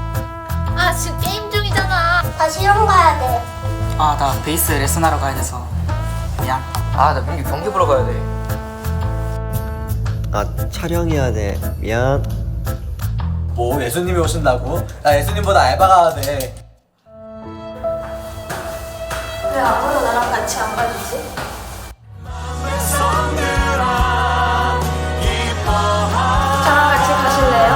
지금 게임 중이잖아. 나 시험 가야 돼. 나 베이스 레슨하러 가야 돼서 미안. 나 민규 경기 보러 가야 돼. 촬영해야 돼. 미안. 뭐 예수님이 오신다고? 나 예수님보다 알바 가야 돼. 왜 아무도 나랑 같이 안 가주지? 저랑 같이 가실래요?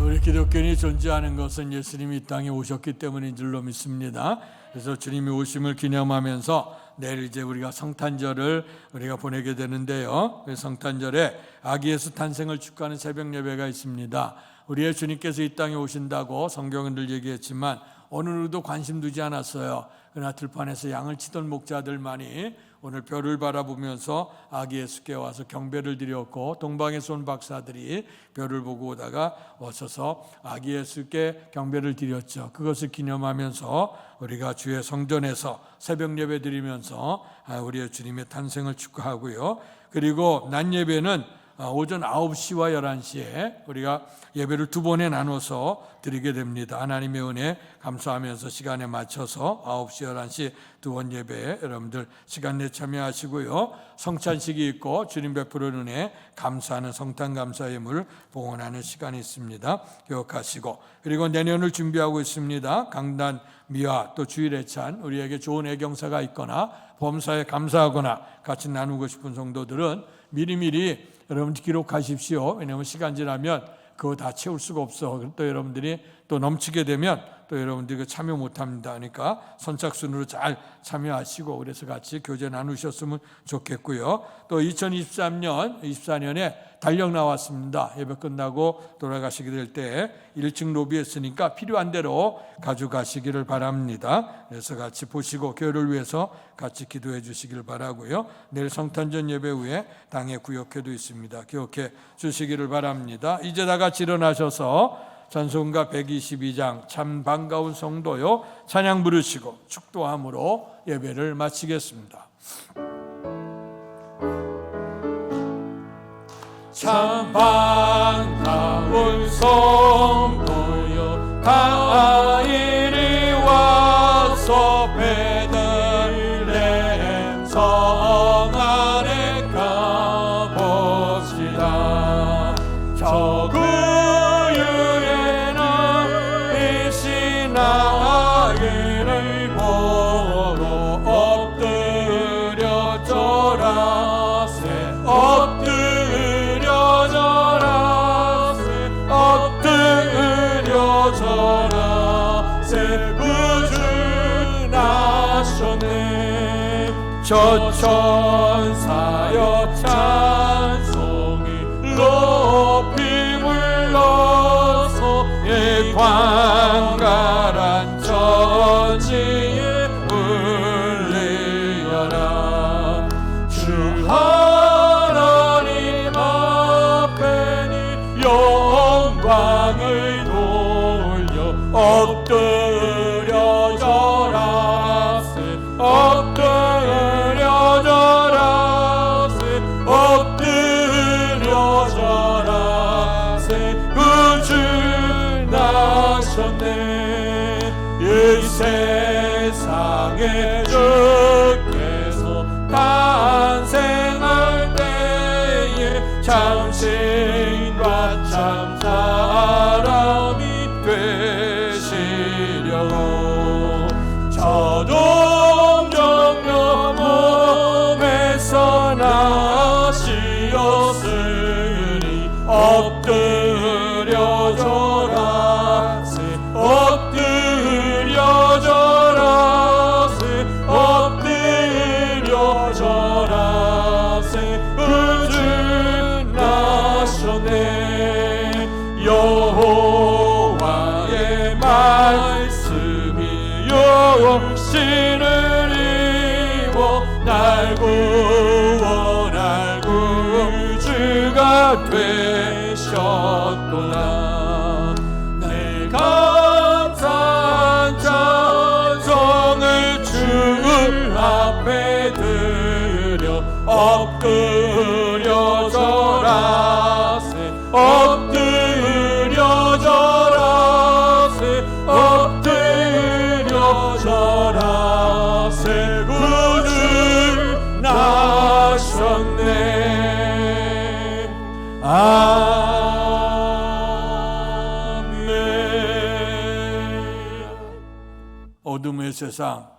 우리 기독교인이 존재하는 것은 예수님이 이 땅에 오셨기 때문인 줄로 믿습니다. 그래서 주님이 오심을 기념하면서 내일 이제 우리가 성탄절을 우리가 보내게 되는데요. 성탄절에 아기 예수 탄생을 축하하는 새벽 예배가 있습니다. 우리의 주님께서 이 땅에 오신다고 성경은 늘 얘기했지만 어느 누구도 관심 두지 않았어요. 그러나 들판에서 양을 치던 목자들만이 오늘 별을 바라보면서 아기 예수께 와서 경배를 드렸고, 동방에서 온 박사들이 별을 보고 오다가 오셔서 아기 예수께 경배를 드렸죠. 그것을 기념하면서 우리가 주의 성전에서 새벽 예배 드리면서 우리의 주님의 탄생을 축하하고요. 그리고 낮 예배는 오전 9시와 11시에 우리가 예배를 두 번에 나눠서 드리게 됩니다. 하나님의 은혜 감사하면서 시간에 맞춰서 9시, 11시 두 번 예배에 여러분들 시간 내 참여하시고요. 성찬식이 있고 주님 베푸는 은혜 감사하는 성탄 감사 예물 봉헌하는 시간이 있습니다. 기억하시고, 그리고 내년을 준비하고 있습니다. 강단 미화 또 주일 예찬, 우리에게 좋은 애경사가 있거나 범사에 감사하거나 같이 나누고 싶은 성도들은 미리미리 여러분 기록하십시오. 왜냐하면 시간 지나면 그거 다 채울 수가 없어. 또 여러분들이 또 넘치게 되면 또 여러분들이 참여 못합니다. 그러니까 선착순으로 잘 참여하시고 그래서 같이 교제 나누셨으면 좋겠고요. 또 2023년, 24년에 달력 나왔습니다. 예배 끝나고 돌아가시게 될 때 1층 로비에 있으니까 필요한 대로 가져가시기를 바랍니다. 그래서 같이 보시고 교회를 위해서 같이 기도해 주시기를 바라고요. 내일 성탄절 예배 후에 당의 구역회도 있습니다. 기억해 주시기를 바랍니다. 이제 다 같이 일어나셔서 찬송가 122장 참 반가운 성도요 찬양 부르시고 축도함으로 예배를 마치겠습니다. 참 반가운 성도여 다 이리 와서 베들레헴 성 안에 가봅시다. 저 구유에는 이 신아기를 보러 엎드려 절하세 엎드려 절하세 구주 나셨네. 저 천사여 찬송이 높이 불러서 예 광활한 천지에 울리어라. 주 하나님 앞에니 영광을 돌려 엎드려 절하세 엎드려 절하세 엎드려 절하세 나셨네. 이 세상에 주께서 탄생할 때에 참 시인과 참 사람이 되시려고 저동정녀 몸에서 나시었으니 엎드려 절하세 엎드려 절하세 엎드려 절하세 그 주 나셨네. 여호와의 말씀이 육신을 입어 날 구원할 구주가 되셨도다. 내 감사한 찬송을 주 앞에 드려 엎드려 절하세 엎드려 절하세 엎드려 절하세 구주 나셨네. 아멘. 어둠의 세상,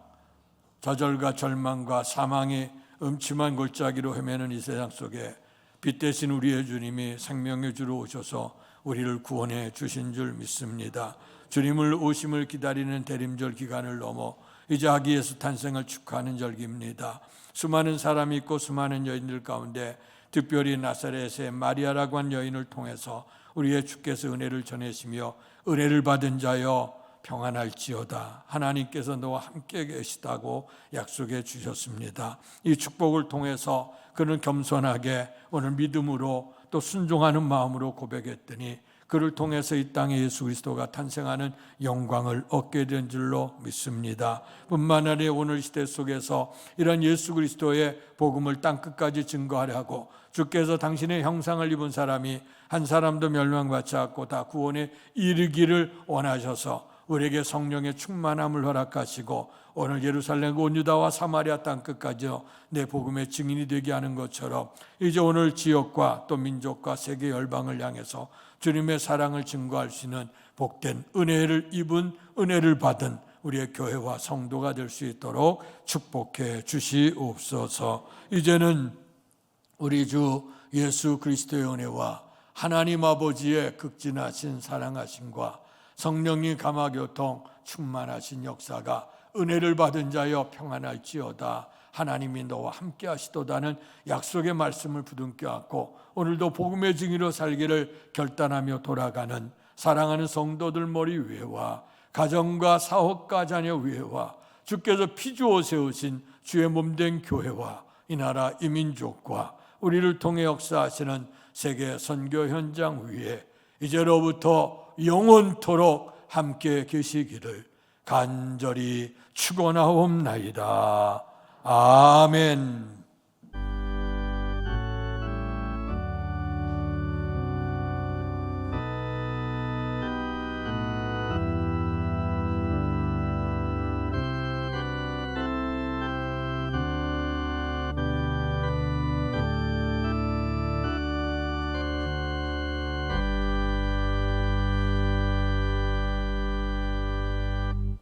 좌절과 절망과 사망의 음침한 골짜기로 헤매는 이 세상 속에 빛 대신 우리의 주님이 생명의 주로 오셔서 우리를 구원해 주신 줄 믿습니다. 주님을 오심을 기다리는 대림절 기간을 넘어 이제 아기 예수 탄생을 축하하는 절기입니다. 수많은 사람이 있고 수많은 여인들 가운데 특별히 나사렛의 마리아라고 한 여인을 통해서 우리의 주께서 은혜를 전해시며 은혜를 받은 자여 평안할지어다. 하나님께서 너와 함께 계시다고 약속해 주셨습니다. 이 축복을 통해서 그는 겸손하게 오늘 믿음으로 또 순종하는 마음으로 고백했더니 그를 통해서 이 땅에 예수 그리스도가 탄생하는 영광을 얻게 된 줄로 믿습니다. 뿐만 아니라 오늘 시대 속에서 이런 예수 그리스도의 복음을 땅끝까지 증거하려고 주께서 당신의 형상을 입은 사람이 한 사람도 멸망받지 않고 다 구원에 이르기를 원하셔서 우리에게 성령의 충만함을 허락하시고 오늘 예루살렘 온 유다와 사마리아 땅끝까지 내 복음의 증인이 되게 하는 것처럼 이제 오늘 지역과 또 민족과 세계 열방을 향해서 주님의 사랑을 증거할 수 있는 복된 은혜를 입은 은혜를 받은 우리의 교회와 성도가 될 수 있도록 축복해 주시옵소서. 이제는 우리 주 예수 그리스도의 은혜와 하나님 아버지의 극진하신 사랑하심과 성령님 감화교통 충만하신 역사가 은혜를 받은 자여 평안할지어다. 하나님이 너와 함께 하시도다는 약속의 말씀을 부둥켜 안고 오늘도 복음의 증인으로 살기를 결단하며 돌아가는 사랑하는 성도들 머리 위에와 가정과 사업과 자녀 위에와 주께서 피주어 세우신 주의 몸된 교회와 이 나라 이 민족과 우리를 통해 역사하시는 세계 선교 현장 위에 이제로부터 영원토록 함께 계시기를 간절히 축원하옵나이다. 아멘.